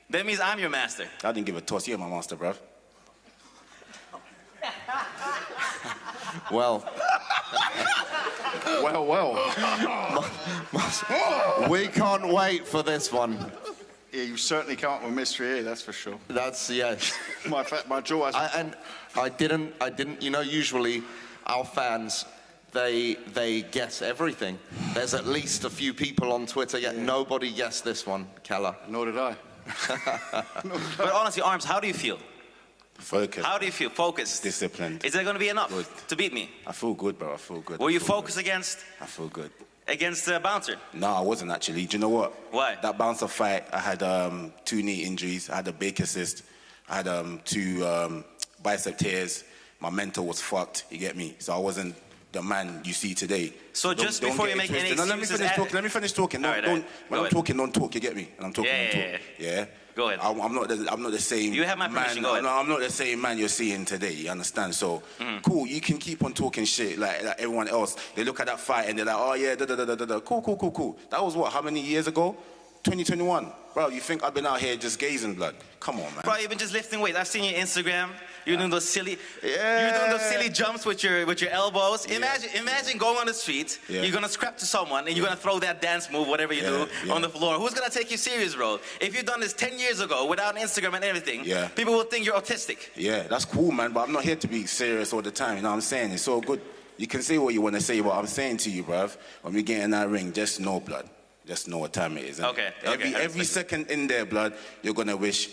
[SPEAKER 17] That means I'm your master.
[SPEAKER 19] I didn't give a toss. You're my master, bruv.
[SPEAKER 7] Well. We can't wait for this one.
[SPEAKER 11] Yeah, you certainly come up with mystery here, that's for sure.
[SPEAKER 7] That's, yes.
[SPEAKER 11] my jaw has...
[SPEAKER 7] I didn't, you know, usually our fans, they guess everything. There's at least a few people on Twitter, yet nobody guessed this one, Kalla.
[SPEAKER 11] Nor did I.
[SPEAKER 17] But honestly, Arms, how do you feel?
[SPEAKER 19] Focused.
[SPEAKER 17] How do you feel? Focused.
[SPEAKER 19] Disciplined.
[SPEAKER 17] Is that going to be enough to beat me?
[SPEAKER 19] I feel good, bro. I feel good.
[SPEAKER 17] Were you focused against?
[SPEAKER 19] I feel good.
[SPEAKER 17] Against Bouncer?
[SPEAKER 19] No, I wasn't actually. Do you know what?
[SPEAKER 17] Why?
[SPEAKER 19] That Bouncer fight, I had 2 knee injuries. I had a bake assist. I had 2 bicep tears. My mental was fucked. You get me? So I wasn't the man you see today.
[SPEAKER 17] So just before you make any excuses...
[SPEAKER 19] Let me finish talking. When I'm talking, don't talk. You get me? And I'm talking, don't talk. Yeah?
[SPEAKER 17] Go ahead.
[SPEAKER 19] I'm not the same.
[SPEAKER 17] You have my permission.
[SPEAKER 19] Man,
[SPEAKER 17] Go ahead.
[SPEAKER 19] No, I'm not the same man you're seeing today. You understand? So cool. You can keep on talking shit like everyone else. They look at that fight and they're like, oh yeah, Cool. That was what? How many years ago? 2021. Bro, you think I've been out here just gazing blood? Come on, man.
[SPEAKER 17] Bro, you've been just lifting weights. I've seen your Instagram. You're doing those silly, jumps with your elbows. Imagine going on the street. You're gonna scrap to someone and you're gonna throw that dance move, whatever you do, on the floor. Who's gonna take you serious, bro? If you've done this 10 years ago without Instagram and everything, people will think you're autistic.
[SPEAKER 19] Yeah, that's cool, man. But I'm not here to be serious all the time. You know what I'm saying? It's so good. You can say what you want to say, but I'm saying to you, bruv, when we get in that ring, just know, blood. Just know what time it is.
[SPEAKER 17] Okay.
[SPEAKER 19] Every second in there, blood, you're gonna wish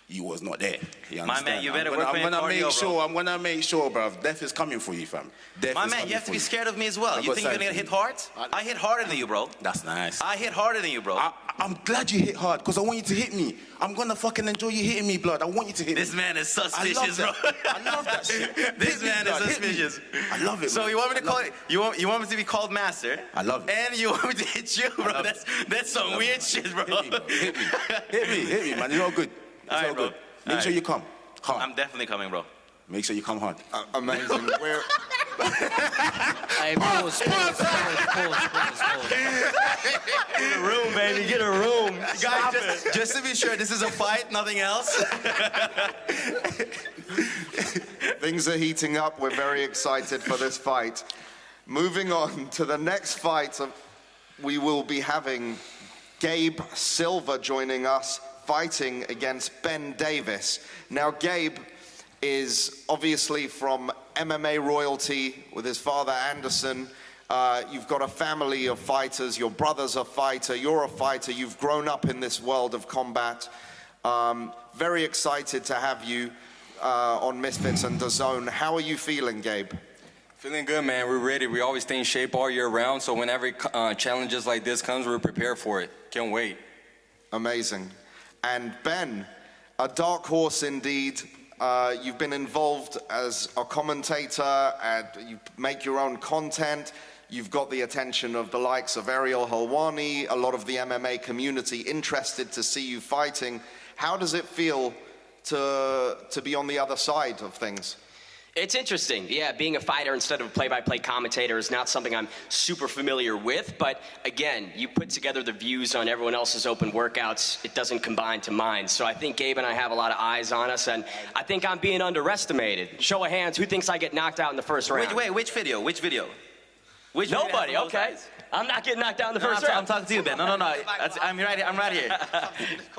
[SPEAKER 19] you was not there. You
[SPEAKER 17] My
[SPEAKER 19] understand?
[SPEAKER 17] man, you better work on your cardio,
[SPEAKER 19] I'm gonna make sure, bruv. Death is coming for you, fam. Death
[SPEAKER 17] My
[SPEAKER 19] is
[SPEAKER 17] man,
[SPEAKER 19] coming
[SPEAKER 17] you have to
[SPEAKER 19] for
[SPEAKER 17] be scared of me as well.
[SPEAKER 19] I've
[SPEAKER 17] You
[SPEAKER 19] got
[SPEAKER 17] think you're gonna
[SPEAKER 19] time
[SPEAKER 17] get
[SPEAKER 19] for
[SPEAKER 17] hit hard? I hit harder than you, bro.
[SPEAKER 19] That's nice.
[SPEAKER 17] I hit harder than you, bro.
[SPEAKER 19] I'm glad you hit hard because I want you to hit me. I'm gonna fucking enjoy you hitting me, blood. I want you to hit me.
[SPEAKER 17] This man is suspicious, bro.
[SPEAKER 19] I love that shit.
[SPEAKER 17] This man is suspicious.
[SPEAKER 19] I love it.
[SPEAKER 17] So
[SPEAKER 19] man.
[SPEAKER 17] you want me to call it? You want me to be called master?
[SPEAKER 19] I love it.
[SPEAKER 17] And you want me to hit you, bro? That's some weird shit, bro.
[SPEAKER 19] Hit me, man. It's all good. It's
[SPEAKER 17] All right,
[SPEAKER 19] all
[SPEAKER 17] bro.
[SPEAKER 19] good. Make sure you come hard.
[SPEAKER 17] I'm definitely coming, bro.
[SPEAKER 19] Make sure you come hard.
[SPEAKER 7] Amazing.
[SPEAKER 12] Hey, pause.
[SPEAKER 17] Get a room, baby. Get a room. Guys, just to be sure, this is a fight, nothing else.
[SPEAKER 7] Things are heating up. We're very excited for this fight. Moving on to the next fight, we will be having Gabe Silva joining us, fighting against Ben Davis. Now, Gabe is obviously from MMA royalty with his father Anderson. You've got a family of fighters. Your brother's a fighter. You're a fighter. You've grown up in this world of combat. Very excited to have you on Misfits and DAZN. How are you feeling, Gabe?
[SPEAKER 20] Feeling good, man. We're ready. We always stay in shape all year round, so whenever challenges like this comes, we're prepared for it. Can't wait.
[SPEAKER 7] Amazing. And Ben, a dark horse indeed. You've been involved as a commentator, and you make your own content. You've got the attention of the likes of Ariel Helwani, a lot of the MMA community interested to see you fighting. How does it feel to be on the other side of things?
[SPEAKER 21] It's interesting. Yeah, being a fighter instead of a play-by-play commentator is not something I'm super familiar with, but again, you put together the views on everyone else's open workouts, it doesn't combine to mine. So I think Gabe and I have a lot of eyes on us, and I think I'm being underestimated. Show of hands, who thinks I get knocked out in the first round?
[SPEAKER 17] Wait, which video? Which video?
[SPEAKER 21] Nobody, okay. I'm not getting knocked out in the first round.
[SPEAKER 17] I'm talking to you, Ben. No. I'm right here.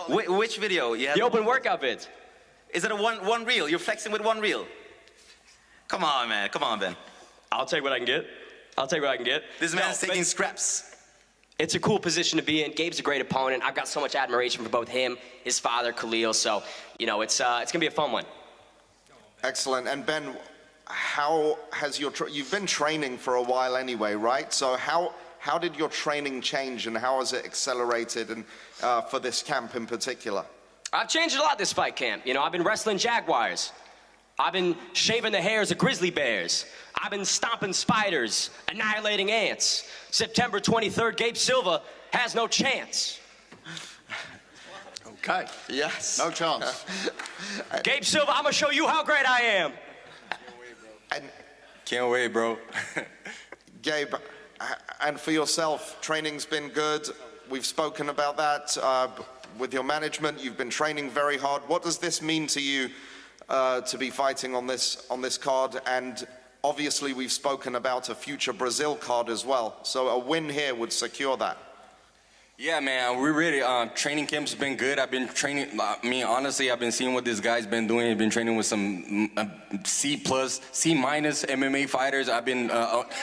[SPEAKER 17] Which video?
[SPEAKER 21] The open workout vids.
[SPEAKER 17] Is it a one reel? You're flexing with one reel? Come on, man. Come on, Ben.
[SPEAKER 21] I'll take what I can get.
[SPEAKER 17] This man's taking scraps.
[SPEAKER 21] It's a cool position to be in. Gabe's a great opponent. I've got so much admiration for both him, his father, Khalil. So, you know, it's going to be a fun one.
[SPEAKER 7] Excellent. And Ben, how has you've been training for a while anyway, right? So how did your training change, and how has it accelerated, and for this camp in particular?
[SPEAKER 21] I've changed a lot this fight camp. You know, I've been wrestling jaguars. I've been shaving the hairs of grizzly bears. I've been stomping spiders, annihilating ants. September 23rd, Gabe Silva has no chance.
[SPEAKER 7] Okay. Yes. No chance.
[SPEAKER 21] Gabe Silva, I'm going to show you how great I am.
[SPEAKER 20] Can't wait, bro.
[SPEAKER 7] Gabe, and for yourself, training's been good. We've spoken about that with your management. You've been training very hard. What does this mean to you to be fighting on this card? And obviously we've spoken about a future Brazil card as well. So a win here would secure that.
[SPEAKER 20] Yeah, man, we're ready. Training camp's been good. I've been training, honestly, I've been seeing what this guy's been doing. He's been training with some C+, C- MMA fighters. I've been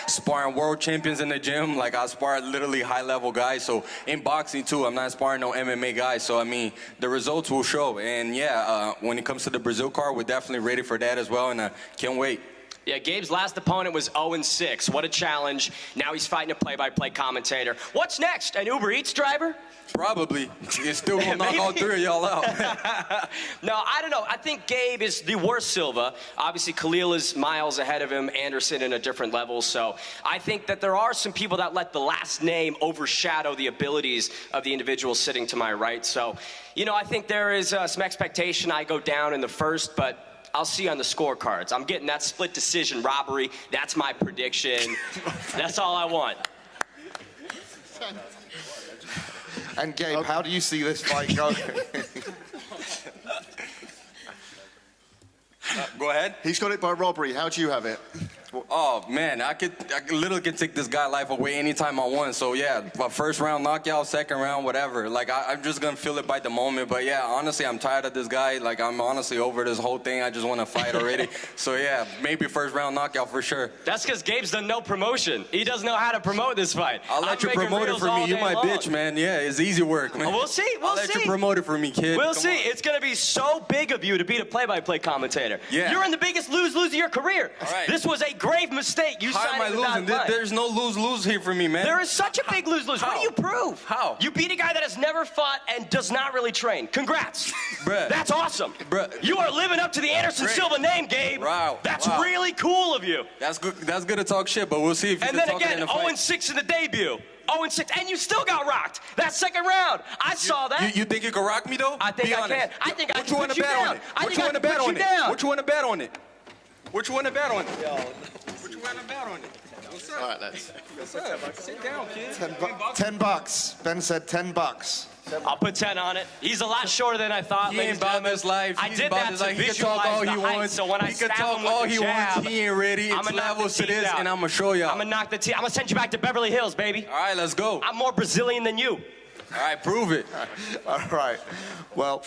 [SPEAKER 20] sparring world champions in the gym. Like, I spar literally high-level guys. So in boxing, too, I'm not sparring no MMA guys. So, I mean, the results will show. And, yeah, when it comes to the Brazil card, we're definitely ready for that as well, and can't wait.
[SPEAKER 21] Yeah, Gabe's last opponent was 0-6. What a challenge. Now he's fighting a play-by-play commentator. What's next? An Uber Eats driver?
[SPEAKER 20] Probably. It's still gonna knock all three of y'all out.
[SPEAKER 21] No, I don't know. I think Gabe is the worst Silva. Obviously, Khalil is miles ahead of him. Anderson in a different level. So I think that there are some people that let the last name overshadow the abilities of the individual sitting to my right. So, you know, I think there is some expectation I go down in the first, but I'll see you on the scorecards. I'm getting that split decision robbery. That's my prediction. That's all I want.
[SPEAKER 7] And Gabe, how do you see this fight going?
[SPEAKER 20] Go ahead.
[SPEAKER 7] He's got it by robbery. How do you have it?
[SPEAKER 20] Oh man, I literally could take this guy's life away anytime I want. So yeah, first round knockout, second round, whatever. Like I'm just gonna feel it by the moment. But yeah, honestly, I'm tired of this guy. Like I'm honestly over this whole thing. I just want to fight already. So yeah, maybe first round knockout for sure.
[SPEAKER 21] That's because Gabe's done no promotion. He doesn't know how to promote this fight.
[SPEAKER 20] I'll let you promote it for me. You my bitch, man. Yeah, it's easy work, man.
[SPEAKER 21] We'll see. We'll
[SPEAKER 20] I'll
[SPEAKER 21] see.
[SPEAKER 20] let you promote it for me, kid.
[SPEAKER 21] We'll
[SPEAKER 20] Come
[SPEAKER 21] see.
[SPEAKER 20] on.
[SPEAKER 21] It's gonna be so big of you to be the play-by-play commentator.
[SPEAKER 20] Yeah.
[SPEAKER 21] You're in the biggest lose-lose of your career.
[SPEAKER 20] All right.
[SPEAKER 21] This was a grave mistake. You
[SPEAKER 20] How am I
[SPEAKER 21] signed with
[SPEAKER 20] losing?
[SPEAKER 21] that
[SPEAKER 20] There's no lose-lose here for me, man.
[SPEAKER 21] There is such a big lose-lose. What do you prove?
[SPEAKER 20] How?
[SPEAKER 21] You beat a guy that has never fought and does not really train. Congrats.
[SPEAKER 20] Bruh.
[SPEAKER 21] That's awesome.
[SPEAKER 20] Bruh.
[SPEAKER 21] You are living up to the Anderson
[SPEAKER 20] Great.
[SPEAKER 21] Silva name, Gabe.
[SPEAKER 20] Wow.
[SPEAKER 21] That's
[SPEAKER 20] Wow.
[SPEAKER 21] really cool of you.
[SPEAKER 20] That's good. That's good to talk shit, but we'll see if you
[SPEAKER 21] And
[SPEAKER 20] can
[SPEAKER 21] then
[SPEAKER 20] talk it
[SPEAKER 21] again,
[SPEAKER 20] in a fight.
[SPEAKER 21] 0-6 in the debut. 0-6, and you still got rocked. That second round, I saw that.
[SPEAKER 20] You think you can rock me though?
[SPEAKER 21] I think
[SPEAKER 20] Be
[SPEAKER 21] I
[SPEAKER 20] honest.
[SPEAKER 21] can. I think I
[SPEAKER 20] What
[SPEAKER 21] can
[SPEAKER 20] you want
[SPEAKER 21] put
[SPEAKER 20] to
[SPEAKER 21] you
[SPEAKER 20] bet
[SPEAKER 21] down.
[SPEAKER 20] on it?
[SPEAKER 21] I
[SPEAKER 20] What
[SPEAKER 21] think
[SPEAKER 20] you
[SPEAKER 21] I
[SPEAKER 20] want to
[SPEAKER 21] can
[SPEAKER 20] bet
[SPEAKER 21] put
[SPEAKER 20] on
[SPEAKER 21] you
[SPEAKER 20] it?
[SPEAKER 21] down.
[SPEAKER 20] What you want to bet on it? What you want to bet on it? What you want to bet on it? What's up?
[SPEAKER 6] All right, let's.
[SPEAKER 20] Sit down, kid.
[SPEAKER 6] $10. Ben said $10.
[SPEAKER 21] I'll put 10 on it. He's a lot shorter than I thought.
[SPEAKER 20] He ain't about his life.
[SPEAKER 21] I
[SPEAKER 20] He's
[SPEAKER 21] did
[SPEAKER 20] about
[SPEAKER 21] that
[SPEAKER 20] his
[SPEAKER 21] to
[SPEAKER 20] life. He can talk all
[SPEAKER 21] visualize
[SPEAKER 20] he
[SPEAKER 21] the height,
[SPEAKER 20] wants.
[SPEAKER 21] so when I
[SPEAKER 20] He can
[SPEAKER 21] stab
[SPEAKER 20] talk
[SPEAKER 21] him with
[SPEAKER 20] all
[SPEAKER 21] the
[SPEAKER 20] he
[SPEAKER 21] jab,
[SPEAKER 20] wants. He ain't ready. It's
[SPEAKER 21] I'ma knock
[SPEAKER 20] levels
[SPEAKER 21] the
[SPEAKER 20] to this,
[SPEAKER 21] teeth out.
[SPEAKER 20] and I'm gonna show y'all.
[SPEAKER 21] I'm gonna knock the teeth. I'm gonna send you back to Beverly Hills, baby.
[SPEAKER 20] All right, let's go.
[SPEAKER 21] I'm more Brazilian than you.
[SPEAKER 20] All right, prove it.
[SPEAKER 7] All right. Well,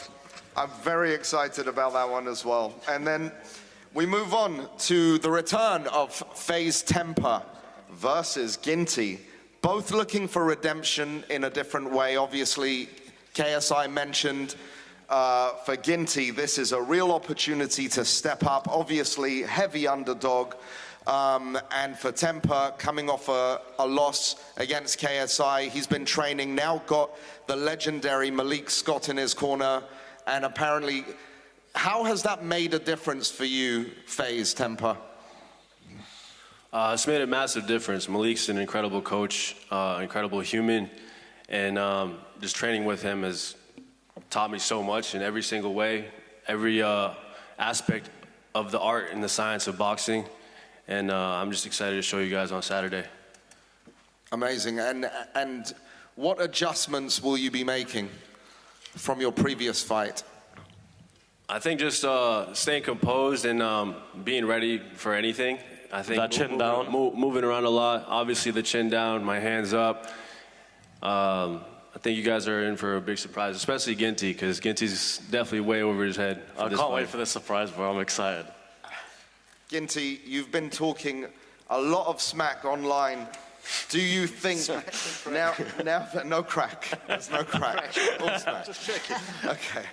[SPEAKER 7] I'm very excited about that one as well. And then we move on to the return of FaZe Temper versus Ginty. Both looking for redemption in a different way. Obviously, KSI mentioned for Ginty, this is a real opportunity to step up. Obviously, heavy underdog. And for Temper, coming off a loss against KSI, he's been training, now got the legendary Malik Scott in his corner, and apparently, how has that made a difference for you, FaZe, Temper?
[SPEAKER 5] It's made a massive difference. Malik's an incredible coach, incredible human, and just training with him has taught me so much in every single way, every aspect of the art and the science of boxing. And I'm just excited to show you guys on Saturday.
[SPEAKER 7] Amazing. And what adjustments will you be making from your previous fight?
[SPEAKER 5] I think just staying composed and being ready for anything. I think
[SPEAKER 21] that chin down,
[SPEAKER 5] moving around a lot. Obviously, the chin down, my hands up. I think you guys are in for a big surprise, especially Ginty, because Ginty's definitely way over his head.
[SPEAKER 21] I can't wait for this surprise, bro. I'm excited.
[SPEAKER 7] Ginty, you've been talking a lot of smack online. Do you think now no crack? There's no crack. All smack.
[SPEAKER 6] Just checking.
[SPEAKER 7] Okay.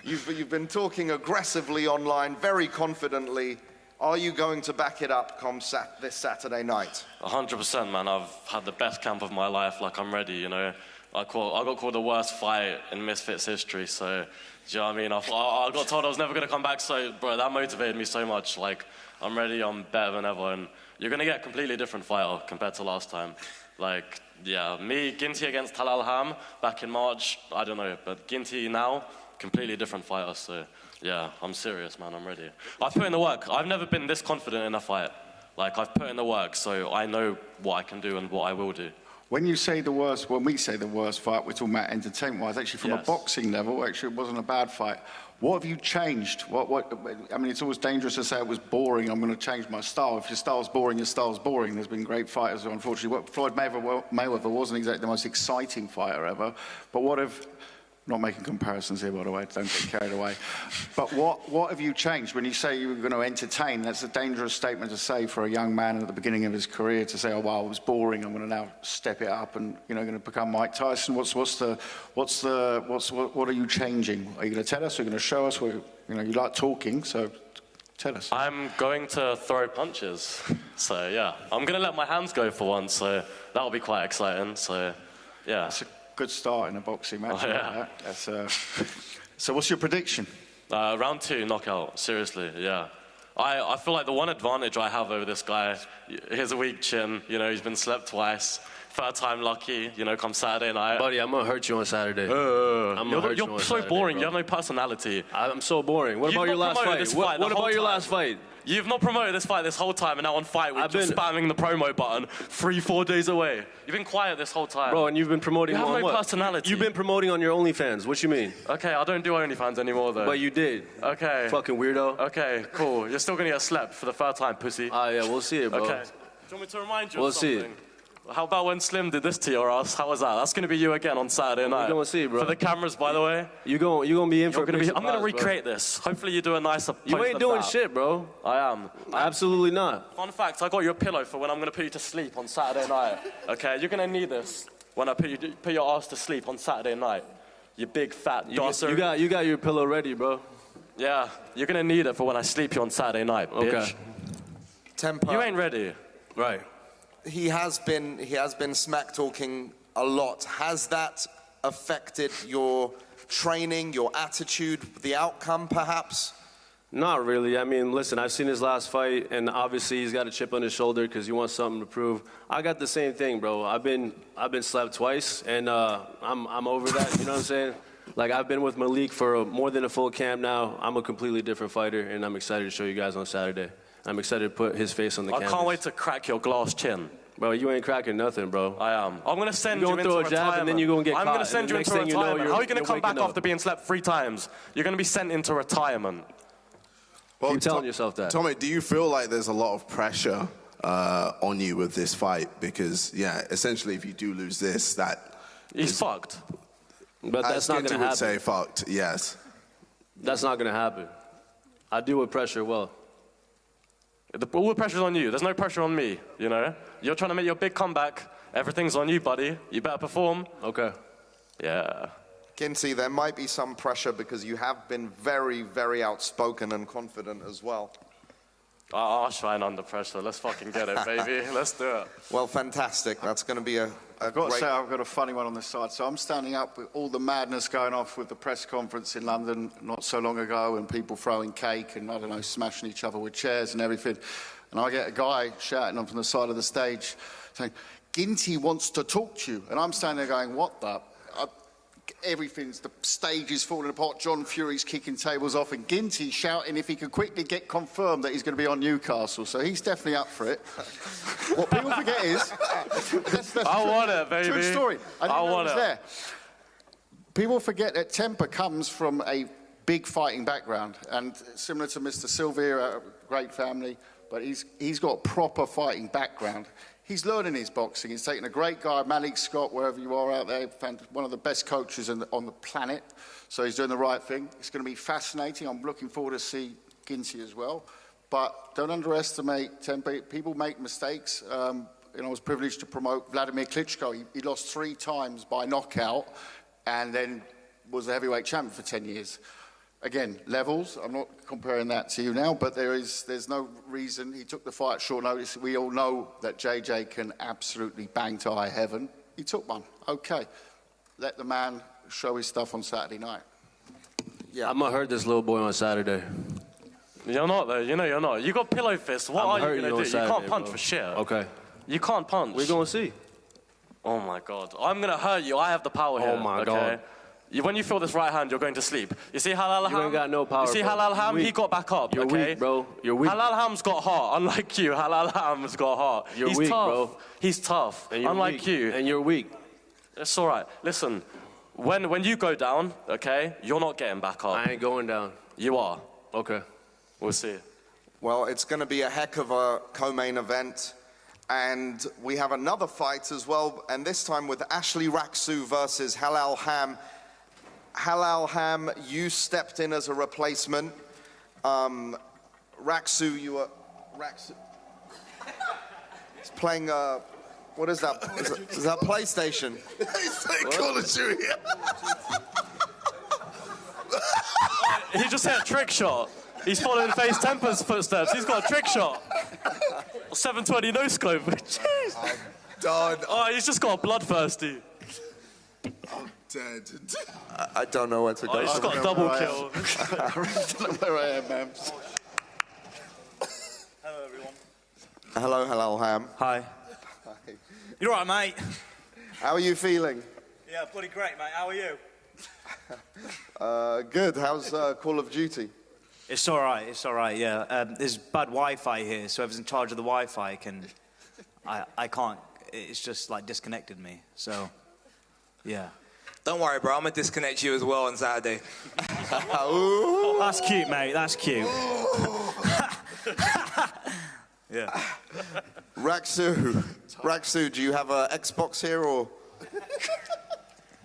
[SPEAKER 7] You've been talking aggressively online, very confidently. Are you going to back it up come this Saturday night?
[SPEAKER 21] 100%, man. I've had the best camp of my life. Like, I'm ready, you know. I got called the worst fight in Misfits history, so, do you know what I mean? I got told I was never going to come back, so, bro, that motivated me so much. Like, I'm ready, I'm better than ever, and you're going to get a completely different fighter compared to last time. Like, yeah, me, Ginty against Halal Ham back in March, I don't know, but Ginty now, completely different fighter, so, yeah, I'm serious, man, I'm ready. I've put in the work. I've never been this confident in a fight. Like, I've put in the work, so I know what I can do and what I will do.
[SPEAKER 11] When we say the worst fight, we're talking about entertainment-wise. Actually, from a boxing level, actually, it wasn't a bad fight. What have you changed? I mean, it's always dangerous to say it was boring. I'm going to change my style. If your style's boring, your style's boring. There's been great fighters, unfortunately. Floyd Mayweather wasn't exactly the most exciting fighter ever. But what have... Not making comparisons here, by the way, don't get carried away. But what have you changed? When you say you were going to entertain, that's a dangerous statement to say for a young man at the beginning of his career, to say, oh, wow, it was boring, I'm going to now step it up and, you know, going to become Mike Tyson. What are you changing? Are you going to tell us? Are you going to show us? You know, you like talking, so tell us.
[SPEAKER 21] I'm going to throw punches. So, yeah, I'm going to let my hands go for once, so that'll be quite exciting. So, yeah.
[SPEAKER 11] Good start in a boxing match.
[SPEAKER 21] Oh, yeah.
[SPEAKER 11] So what's your prediction?
[SPEAKER 21] Round 2 knockout, seriously, yeah. I feel like the one advantage I have over this guy, here's a weak chin, you know, he's been slept twice, third time lucky, you know, come Saturday night.
[SPEAKER 5] Buddy, I'm going to hurt you on Saturday.
[SPEAKER 21] You're so boring, you have no personality.
[SPEAKER 5] I'm so boring. What about your last fight? What about your last fight?
[SPEAKER 3] You've not promoted this fight this whole time, and now on Fight Week, you're spamming the promo button 3-4 days away. You've been quiet this whole time.
[SPEAKER 22] Bro, and you've been promoting
[SPEAKER 3] you have
[SPEAKER 22] on
[SPEAKER 3] no
[SPEAKER 22] what?
[SPEAKER 3] personality.
[SPEAKER 22] You've been promoting on your OnlyFans. What you mean?
[SPEAKER 3] Okay, I don't do OnlyFans anymore, though.
[SPEAKER 22] But you did.
[SPEAKER 3] Okay.
[SPEAKER 22] Fucking weirdo.
[SPEAKER 3] Okay, cool. You're still gonna get slapped for the third time, pussy.
[SPEAKER 22] Yeah, we'll see it, bro.
[SPEAKER 3] Okay. Do you want me to remind you
[SPEAKER 22] We'll
[SPEAKER 3] of something?
[SPEAKER 22] see it.
[SPEAKER 3] How about when Slim did this to your ass? How was that? That's gonna be you again on Saturday night.
[SPEAKER 22] We're gonna see, bro.
[SPEAKER 3] For the cameras, by the way.
[SPEAKER 22] You gonna be in for a big
[SPEAKER 3] I'm gonna
[SPEAKER 22] surprise,
[SPEAKER 3] recreate
[SPEAKER 22] bro.
[SPEAKER 3] this. Hopefully you do a nicer post
[SPEAKER 22] You ain't
[SPEAKER 3] than
[SPEAKER 22] doing
[SPEAKER 3] that.
[SPEAKER 22] shit, bro.
[SPEAKER 3] I am.
[SPEAKER 22] Absolutely not.
[SPEAKER 3] Fun fact, I got you a pillow for when I'm gonna put you to sleep on Saturday night. Okay, you're gonna need this when I put your ass to sleep on Saturday night. You big fat dosser.
[SPEAKER 22] You got your pillow ready, bro.
[SPEAKER 3] Yeah, you're gonna need it for when I sleep you on Saturday night, bitch.
[SPEAKER 22] Okay.
[SPEAKER 7] Temper.
[SPEAKER 3] You ain't ready.
[SPEAKER 22] Right.
[SPEAKER 7] He has been smack talking a lot. Has that affected your training, your attitude, the outcome, perhaps?
[SPEAKER 22] Not really. I mean, listen, I've seen his last fight, and obviously he's got a chip on his shoulder because he wants something to prove. I got the same thing, bro. I've been slapped twice, and I'm over that. You know what I'm saying? Like, I've been with Malik for more than a full camp now. I'm a completely different fighter, and I'm excited to show you guys on Saturday. I'm excited to put his face on the canvas.
[SPEAKER 3] I can't wait to crack your glass chin.
[SPEAKER 22] Bro, you ain't cracking nothing, bro.
[SPEAKER 3] I am. I'm going to send you
[SPEAKER 22] You're
[SPEAKER 3] into
[SPEAKER 22] gonna
[SPEAKER 3] retirement.
[SPEAKER 22] throw a jab, and then you're going to get
[SPEAKER 3] I'm
[SPEAKER 22] caught.
[SPEAKER 3] going to send you into retirement. How are you going to come back after being slapped 3 times? You're going to be sent into retirement.
[SPEAKER 4] Well,
[SPEAKER 22] Keep telling yourself that.
[SPEAKER 4] Tommy, do you feel like there's a lot of pressure on you with this fight? Because, yeah, essentially, if you do lose this, that...
[SPEAKER 3] He's fucked.
[SPEAKER 22] But that's not going to happen.
[SPEAKER 4] would say fucked, yes.
[SPEAKER 22] That's not going to happen. I deal with pressure well.
[SPEAKER 3] All the pressure's on you. There's no pressure on me, you know? You're trying to make your big comeback. Everything's on you, buddy. You better perform.
[SPEAKER 22] Okay.
[SPEAKER 3] Yeah.
[SPEAKER 7] Ginty, there might be some pressure because you have been very, very outspoken and confident as well.
[SPEAKER 3] I'll shine under pressure. Let's fucking get it, baby. Let's do it.
[SPEAKER 7] Well, fantastic. That's going to be a
[SPEAKER 11] I've got
[SPEAKER 7] great...
[SPEAKER 11] to say, I've got a funny one on this side. So I'm standing up with all the madness going off with the press conference in London not so long ago, and people throwing cake and, I don't know, smashing each other with chairs and everything. And I get a guy shouting on from the side of the stage saying, "Ginty wants to talk to you." And I'm standing there going, what the... the stage is falling apart. John Fury's kicking tables off, and Ginty shouting if he could quickly get confirmed that he's going to be on Newcastle. So he's definitely up for it. What people forget is, that's
[SPEAKER 3] I want it, baby.
[SPEAKER 11] True story. I didn't know
[SPEAKER 3] want
[SPEAKER 11] it was
[SPEAKER 3] it.
[SPEAKER 11] there. People forget that Temper comes from a big fighting background, and similar to Mr. Silva, a great family, but he's got a proper fighting background. He's learning his boxing. He's taking a great guy, Malik Scott, wherever you are out there, one of the best coaches on the planet. So he's doing the right thing. It's going to be fascinating. I'm looking forward to see Ginty as well. But don't underestimate Tempe. People make mistakes. I was privileged to promote Vladimir Klitschko. He lost 3 times by knockout and then was a heavyweight champion for 10 years. Again, levels, I'm not comparing that to you now, but there's no reason. He took the fight at short notice. We all know that JJ can absolutely bang to high heaven. He took one. Okay. Let the man show his stuff on Saturday night.
[SPEAKER 22] Yeah, I'm going to hurt this little boy on Saturday.
[SPEAKER 3] You're not, though. You know you're not. You got pillow fists. What are you going to do?
[SPEAKER 22] Saturday,
[SPEAKER 3] you can't punch
[SPEAKER 22] bro.
[SPEAKER 3] for shit.
[SPEAKER 22] Okay.
[SPEAKER 3] You can't punch.
[SPEAKER 22] We're going to see.
[SPEAKER 3] Oh, my God. I'm going to hurt you. I have the power here.
[SPEAKER 22] Oh, my
[SPEAKER 3] okay?
[SPEAKER 22] God.
[SPEAKER 3] When you feel this right hand, you're going to sleep. You see Halal Ham?
[SPEAKER 22] You ain't got no power,
[SPEAKER 3] You see
[SPEAKER 22] bro.
[SPEAKER 3] Halal Ham?
[SPEAKER 22] You're
[SPEAKER 3] He got back up,
[SPEAKER 22] You're
[SPEAKER 3] okay?
[SPEAKER 22] weak, bro. You're weak.
[SPEAKER 3] Halal Ham's got heart, unlike you. Halal Ham's got heart.
[SPEAKER 22] He's weak,
[SPEAKER 3] tough.
[SPEAKER 22] bro.
[SPEAKER 3] He's tough,
[SPEAKER 22] And you're
[SPEAKER 3] unlike
[SPEAKER 22] weak.
[SPEAKER 3] you.
[SPEAKER 22] And you're weak.
[SPEAKER 3] It's all right. Listen, when you go down, okay, you're not getting back up.
[SPEAKER 22] I ain't going down.
[SPEAKER 3] You are.
[SPEAKER 22] Okay.
[SPEAKER 3] We'll see.
[SPEAKER 7] Well, it's going to be a heck of a co-main event. And we have another fight as well, and this time with Ashley Raksu versus Halal Ham. Halal Ham, you stepped in as a replacement. Raksu, you were... Raksu... He's playing... what is that? Is that PlayStation?
[SPEAKER 4] He's playing Call of Duty.
[SPEAKER 3] He just hit a trick shot. He's following FaZe Temper's footsteps. He's got a trick shot. 720 no scope. Jeez.
[SPEAKER 4] I'm done.
[SPEAKER 3] Oh, he's just got a bloodthirsty.
[SPEAKER 4] I'm dead.
[SPEAKER 7] I don't know where to go.
[SPEAKER 3] Oh, he's just got a double kill.
[SPEAKER 11] I really don't know where I am, man.
[SPEAKER 23] Hello, everyone.
[SPEAKER 7] Hello, Halal Ham.
[SPEAKER 23] Hi. You're right, mate.
[SPEAKER 7] How are you feeling?
[SPEAKER 23] Yeah, bloody great, mate. How are you?
[SPEAKER 7] Good. How's Call of Duty?
[SPEAKER 23] It's all right, yeah. There's bad Wi-Fi here, so whoever's in charge of the Wi-Fi I can't, it's just like disconnected me, so, yeah.
[SPEAKER 1] Don't worry, bro, I'm gonna disconnect you as well on Saturday.
[SPEAKER 23] That's cute, mate, that's cute. Yeah.
[SPEAKER 7] Raksu, do you have an Xbox here, or?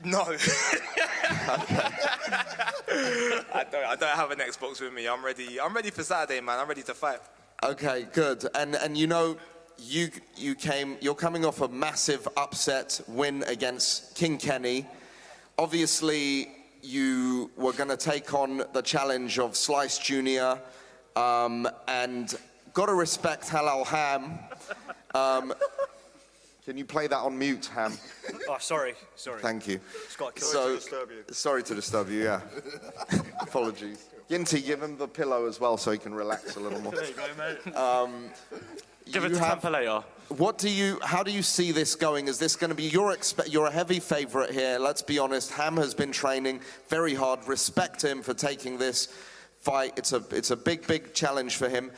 [SPEAKER 1] No. I don't have an Xbox with me. I'm ready for Saturday, man. I'm ready to fight.
[SPEAKER 7] Okay, good. And you know, you're coming off a massive upset win against King Kenny. Obviously, you were going to take on the challenge of Slice Jr. And got to respect Halal Ham. Can you play that on mute, Ham?
[SPEAKER 23] Oh, sorry.
[SPEAKER 7] Thank you.
[SPEAKER 23] Sorry
[SPEAKER 7] to disturb you. Sorry to disturb you, yeah. Apologies. Ginty, give him the pillow as well so he can relax a little more.
[SPEAKER 3] There you go, mate. Give it to Tampa later.
[SPEAKER 7] How do you see this going? Is this going to be you're a heavy favourite here, let's be honest. Ham has been training very hard. Respect him for taking this fight. It's a big challenge for him.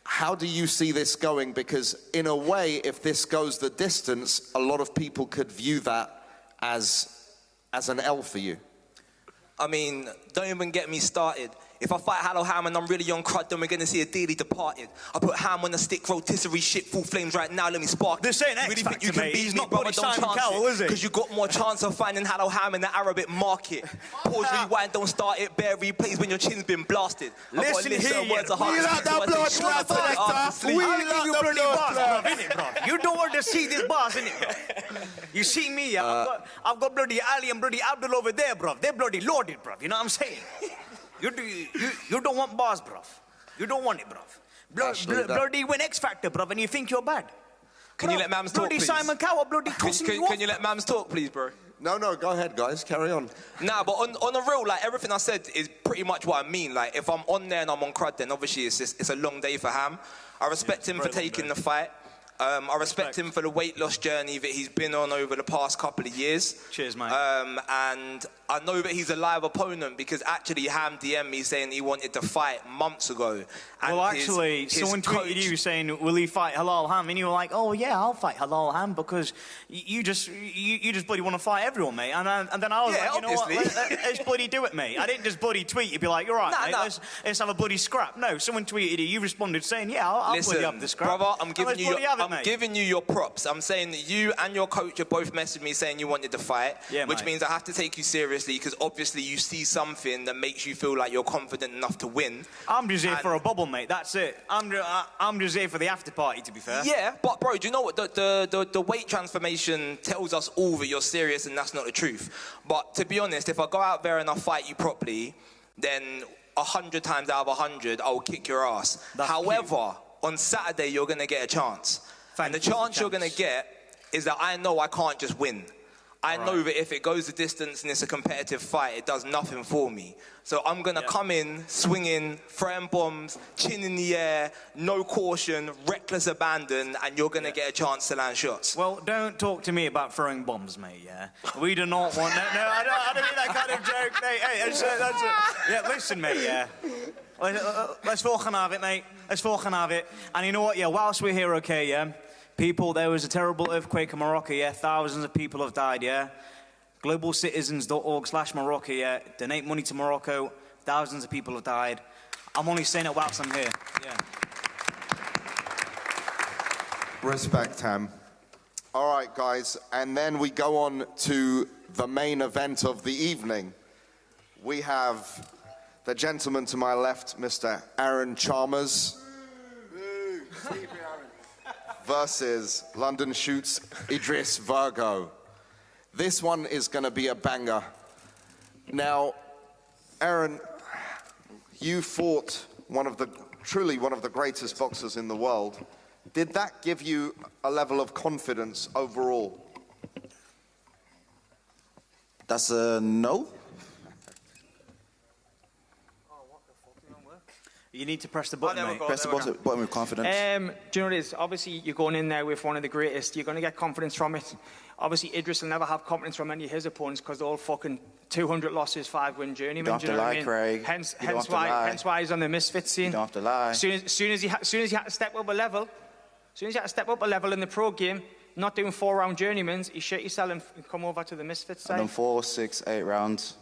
[SPEAKER 7] How do you see this going? Because in a way, if this goes the distance, a lot of people could view that as an L for you.
[SPEAKER 1] I mean, don't even get me started. If I fight Halal Ham and I'm really on crud, then we're gonna see a dearly departed. I put Ham on the stick, rotisserie shit, full flames right now, let me spark.
[SPEAKER 23] This ain't X
[SPEAKER 1] really
[SPEAKER 23] Factor,
[SPEAKER 1] think you can
[SPEAKER 23] mate.
[SPEAKER 1] beat
[SPEAKER 23] He's
[SPEAKER 1] me,
[SPEAKER 23] not
[SPEAKER 1] brother,
[SPEAKER 23] bloody
[SPEAKER 1] don't
[SPEAKER 23] Simon
[SPEAKER 1] chance
[SPEAKER 23] Cowell, is he?
[SPEAKER 1] Because you got more chance of finding Halal Ham in the Arabic market. Pause, rewind, don't start it, bear replays when your chin's been blasted.
[SPEAKER 23] Listen here, we
[SPEAKER 1] words of heart.
[SPEAKER 23] like that blood clot, selector. We like the bloody bars, bruv, innit, bruv? You don't want to see these bars, innit, bruv? You see me, I've got bloody Ali and bloody Abdul over there, bruv. They're bloody loaded, bruv. You know what I'm saying? You don't want bars, bruv. You don't want it, bruv. Bloody win X Factor, bruv, and you think you're bad.
[SPEAKER 1] Can you let Mams talk,
[SPEAKER 23] bloody
[SPEAKER 1] please?
[SPEAKER 23] Simon Cowell, bloody tossing you off.
[SPEAKER 1] Can you let Mams talk, please, bro?
[SPEAKER 7] No, go ahead, guys. Carry on.
[SPEAKER 1] Nah, but on the real, like, everything I said is pretty much what I mean. Like, if I'm on there and I'm on crud, then obviously it's a long day for Ham. I respect him for taking the fight. I respect him for the weight loss journey that he's been on over the past couple of years.
[SPEAKER 23] Cheers, mate.
[SPEAKER 1] And I know that he's a live opponent because actually Ham DM'd me saying he wanted to fight months ago. And
[SPEAKER 23] well, actually, someone tweeted you saying, will he fight Halal Ham? And you were like, oh, yeah, I'll fight Halal Ham because you just bloody want to fight everyone, mate. And then I was like, you know what, let's bloody do it, mate. I didn't just bloody tweet you, be like, you're right, mate, let's have a bloody scrap. No, someone tweeted you, you responded saying, yeah, I'll bloody have the scrap.
[SPEAKER 1] Brother, I'm giving you your props. I'm saying that you and your coach have both messaged me saying you wanted to fight, which means I have to take you seriously because obviously you see something that makes you feel like you're confident enough to win.
[SPEAKER 23] I'm just here for a bubble, mate. That's it. I'm just here for the after party, to be fair.
[SPEAKER 1] Yeah, but bro, do you know what? The weight transformation tells us all that you're serious and that's not the truth. But to be honest, if I go out there and I fight you properly, then 100 times out of 100, I'll kick your ass. However, on Saturday, you're going to get a chance. And the chance you're going to get is that I know I can't just win. I know that if it goes the distance and it's a competitive fight, it does nothing for me. So I'm going to come in, swinging, throwing bombs, chin in the air, no caution, reckless abandon, and you're going to get a chance to land shots.
[SPEAKER 23] Well, don't talk to me about throwing bombs, mate, yeah? We do not want... No, I don't mean that kind of joke, mate. Hey, yeah, listen, mate, yeah. Let's fucking have it, mate. Let's fucking have it. And you know what, yeah, whilst we're here, okay, yeah? People, there was a terrible earthquake in Morocco, yeah? Thousands of people have died, yeah? globalcitizens.org/Morocco, yeah? Donate money to Morocco. Thousands of people have died. I'm only saying it whilst I'm here, yeah.
[SPEAKER 7] Respect, Ham. All right, guys, and then we go on to the main event of the evening. We have the gentleman to my left, Mr. Aaron Chalmers, versus London Shoots Idris Virgo. This one is going to be a banger. Now, Aaron, you fought truly one of the greatest boxers in the world. Did that give you a level of confidence overall?
[SPEAKER 2] That's a no.
[SPEAKER 23] You need to press the button, mate.
[SPEAKER 2] Press the button with confidence.
[SPEAKER 8] Do you know what it is? Obviously, you're going in there with one of the greatest. You're going to get confidence from it. Obviously, Idris will never have confidence from any of his opponents because they're all fucking 200 losses, 5-win journeymen.
[SPEAKER 2] Don't have to lie, Craig.
[SPEAKER 8] Hence why he's on the Misfits scene.
[SPEAKER 2] You don't have to lie.
[SPEAKER 8] As soon as he had to step up a level, in the pro game, not doing 4-round journeymans, he shit yourself and come over to the Misfits side.
[SPEAKER 2] I've done 4, 6, 8 rounds.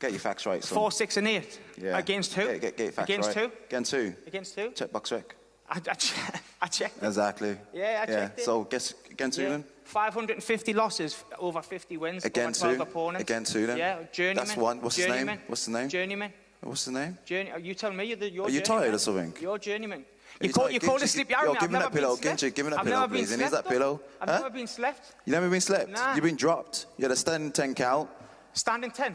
[SPEAKER 2] Get your facts right, son.
[SPEAKER 8] 4, 6, and 8.
[SPEAKER 2] Yeah.
[SPEAKER 8] Against who?
[SPEAKER 2] Get your facts
[SPEAKER 8] Against
[SPEAKER 2] right.
[SPEAKER 8] who?
[SPEAKER 2] Against who?
[SPEAKER 8] Against who?
[SPEAKER 2] Check box rec.
[SPEAKER 8] I checked it.
[SPEAKER 2] Exactly.
[SPEAKER 8] Yeah, I checked it.
[SPEAKER 2] So guess against who then?
[SPEAKER 8] 550 losses, over 50 wins.
[SPEAKER 2] Against
[SPEAKER 8] over 12
[SPEAKER 2] who?
[SPEAKER 8] opponents.
[SPEAKER 2] Against who then?
[SPEAKER 8] Yeah, journeyman.
[SPEAKER 2] That's one. What's his name? What's the name?
[SPEAKER 8] Journeyman.
[SPEAKER 2] What's the name?
[SPEAKER 8] You tell me you're
[SPEAKER 2] Are you tired or something?
[SPEAKER 8] You're journeyman.
[SPEAKER 2] You
[SPEAKER 8] call it sleep.
[SPEAKER 2] Yo, give me that pillow. Ginty, give me that pillow, please. And here's that pillow.
[SPEAKER 8] I've never been slept.
[SPEAKER 2] You never been slept?
[SPEAKER 8] Nah.
[SPEAKER 2] You've been dropped. You had a standing 10 count.
[SPEAKER 8] Standing 10?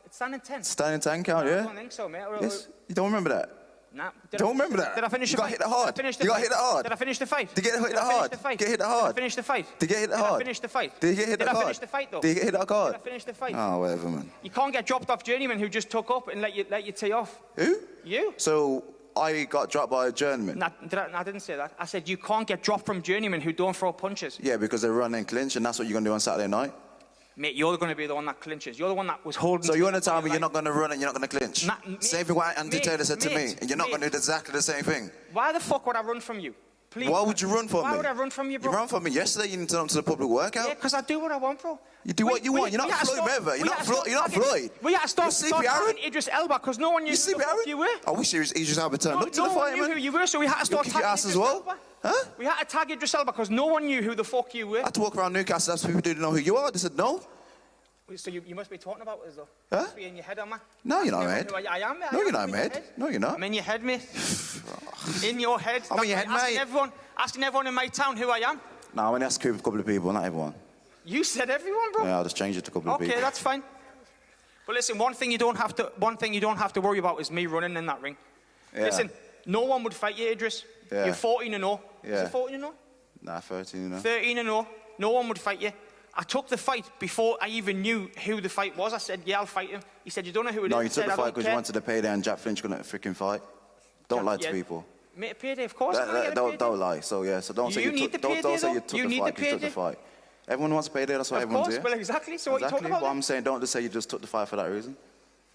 [SPEAKER 8] Standing 10?
[SPEAKER 2] Standing 10 count, yeah?
[SPEAKER 8] I don't think so, mate.
[SPEAKER 2] Yes? You don't remember that?
[SPEAKER 8] Nah.
[SPEAKER 2] Don't remember that?
[SPEAKER 8] Did I finish the fight?
[SPEAKER 2] You got hit hard. You got hit hard.
[SPEAKER 8] Did I finish the fight?
[SPEAKER 2] Did you get hit hard? Get hit hard.
[SPEAKER 8] Did I finish the fight?
[SPEAKER 2] Did you get hit hard?
[SPEAKER 8] Did I finish the fight?
[SPEAKER 2] Did you get hit hard?
[SPEAKER 8] Did I finish the fight, though?
[SPEAKER 2] Did you get hit hard?
[SPEAKER 8] Did I finish the fight?
[SPEAKER 2] Oh, whatever, man.
[SPEAKER 8] You can't get dropped off journeyman who just took up and let you tee off.
[SPEAKER 2] Who?
[SPEAKER 8] You.
[SPEAKER 2] So I got dropped by a journeyman.
[SPEAKER 8] I didn't say that. I said you can't get dropped from journeymen who don't throw punches.
[SPEAKER 2] Yeah, because they run and clinch, and that's what you're going to do on Saturday night.
[SPEAKER 8] Mate, you're going to be the one that clinches. You're the one that was holding...
[SPEAKER 2] So you want to tell me you're not going to run and you're not going to clinch? Same thing what Andy Taylor said to me, and you're not going to do exactly the same thing.
[SPEAKER 8] Why the fuck would I run from you? Please.
[SPEAKER 2] Why would you run from me?
[SPEAKER 8] Why would I run from you, bro?
[SPEAKER 2] You ran from me yesterday, you didn't turn up to the public workout.
[SPEAKER 8] Yeah, because I do what I want, bro.
[SPEAKER 2] You do what you want. You're not Floyd Mayweather. You're not Floyd.
[SPEAKER 8] We had to start tagging Idris Elba because no one knew who the fuck you were.
[SPEAKER 2] I wish Idris Elba turned up to the fight, man.
[SPEAKER 8] No one knew who you were, so we had to start tagging Idris Elba.
[SPEAKER 2] Huh?
[SPEAKER 8] We had to tag Idris Elba because no one knew who the fuck you were.
[SPEAKER 2] I had to walk around Newcastle, that's people didn't know who you are. They said no.
[SPEAKER 8] So you must be talking about us, though.
[SPEAKER 2] Huh?
[SPEAKER 8] You must be in your head, am I?
[SPEAKER 2] No, you're not in my head.
[SPEAKER 8] I am.
[SPEAKER 2] No, you're not in my head. No, you're not.
[SPEAKER 8] I'm in your head, mate. In your head.
[SPEAKER 2] I'm in your head, mate.
[SPEAKER 8] Asking everyone in my town who I am.
[SPEAKER 2] No, I'm only asking a couple of people, not everyone.
[SPEAKER 8] You said everyone, bro.
[SPEAKER 2] Yeah, I'll just change it to a couple of people.
[SPEAKER 8] Okay, that's fine. But listen, one thing you don't have to worry about is me running in that ring.
[SPEAKER 2] Yeah.
[SPEAKER 8] Listen, no one would fight you, Idris.
[SPEAKER 2] Yeah.
[SPEAKER 8] You're 14-0.
[SPEAKER 2] Yeah.
[SPEAKER 8] Is it 14-0?
[SPEAKER 2] Nah, 13-0.
[SPEAKER 8] 13-0. No one would fight you. I took the fight before I even knew who the fight was. I said, yeah, I'll fight him. He said, you don't know who it is?
[SPEAKER 2] No, you took
[SPEAKER 8] said,
[SPEAKER 2] the fight because you wanted to pay there and Jack Finch couldn't freaking fight. Don't lie to people.
[SPEAKER 8] Mate, a payday, of course.
[SPEAKER 2] Don't lie. So yeah, so don't say you took the fight because you took the fight. Everyone wants to pay there, that's why everyone's here.
[SPEAKER 8] Well, exactly. So what are you talking about?
[SPEAKER 2] But I'm saying don't just say you just took the fight for that reason.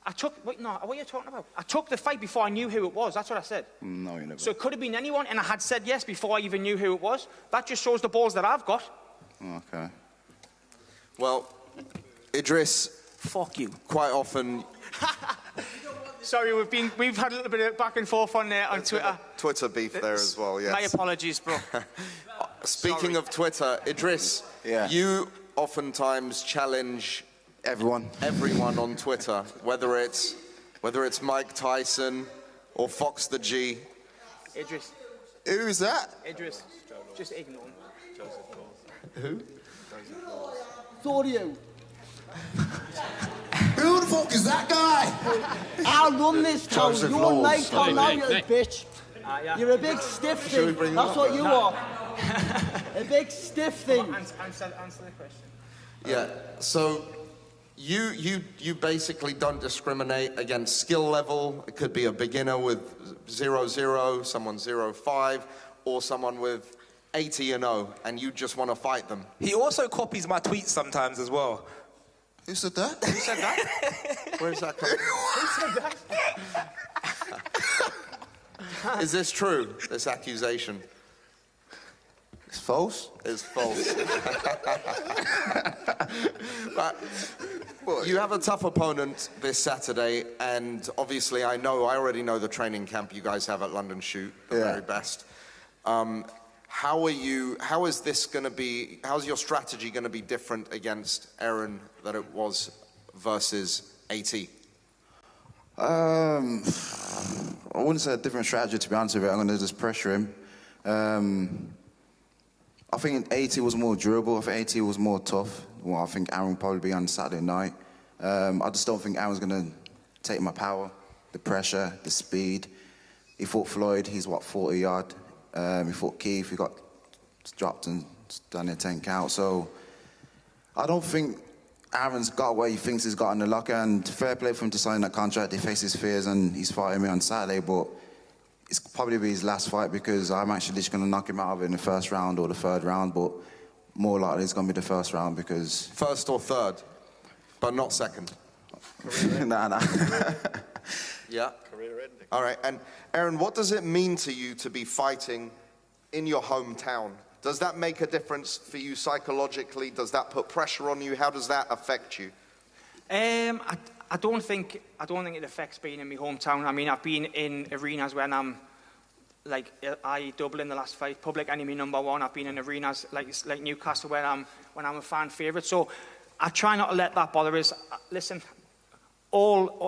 [SPEAKER 8] What are you talking about? I took the fight before I knew who it was. That's what I said.
[SPEAKER 2] No, you never.
[SPEAKER 8] So it could have been anyone, and I had said yes before I even knew who it was. That just shows the balls that I've got.
[SPEAKER 2] Okay.
[SPEAKER 7] Well, Idris.
[SPEAKER 8] Fuck you.
[SPEAKER 7] Quite often.
[SPEAKER 8] Sorry, we've had a little bit of back and forth on Twitter.
[SPEAKER 7] Twitter beef there as well, yes.
[SPEAKER 8] My apologies, bro.
[SPEAKER 7] Speaking of Twitter, Idris, you oftentimes challenge everyone on Twitter, whether it's Mike Tyson or Fox the G.
[SPEAKER 8] Idris.
[SPEAKER 7] Who's that?
[SPEAKER 8] Idris. Just ignore him.
[SPEAKER 7] Who?
[SPEAKER 9] Audio. Who the fuck is that guy? I'll run this town. You're mate, I'll know you, bitch. You're a big stiff thing. That's what you are. A big stiff thing.
[SPEAKER 8] Answer the question.
[SPEAKER 7] Yeah. So you basically don't discriminate against skill level. It could be a beginner with 0-0, someone 0-5, or someone with 80-0, and you just want to fight them.
[SPEAKER 1] He also copies my tweets sometimes as well.
[SPEAKER 7] Who said that?
[SPEAKER 8] Who said that?
[SPEAKER 7] Where's that coming?
[SPEAKER 8] Who said that?
[SPEAKER 7] Is this true, this accusation?
[SPEAKER 2] It's false.
[SPEAKER 7] It's false. But you have a tough opponent this Saturday, and obviously I already know the training camp you guys have at London Shoot, the very best. How's your strategy going to be different against Aaron than it was versus AT?
[SPEAKER 2] I wouldn't say a different strategy, to be honest with you. I'm going to just pressure him. I think AT was more durable. I think AT was more tough. Well, I think Aaron will probably be on Saturday night. I just don't think Aaron's going to take my power, the pressure, the speed. He fought Floyd, he's 40 yard. He fought Keith, he got dropped and done a 10 count. So I don't think Aaron's got what he thinks he's got in the locker, and fair play for him to sign that contract. He faces fears and he's fighting me on Saturday, but it's probably be his last fight because I'm actually just going to knock him out of it in the first round or the third round, but more likely it's going to be the first round because...
[SPEAKER 7] First or third, but not second.
[SPEAKER 2] Nah.
[SPEAKER 7] Yeah.
[SPEAKER 11] Career ending.
[SPEAKER 7] All right, and Aaron, what does it mean to you to be fighting in your hometown? Does that make a difference for you psychologically? Does that put pressure on you? How does that affect you?
[SPEAKER 8] I don't think it affects being in my hometown. I mean, I've been in arenas when I'm like I double in the last fight, public enemy #1. I've been in arenas like Newcastle when I'm a fan favourite. So I try not to let that bother us. Listen,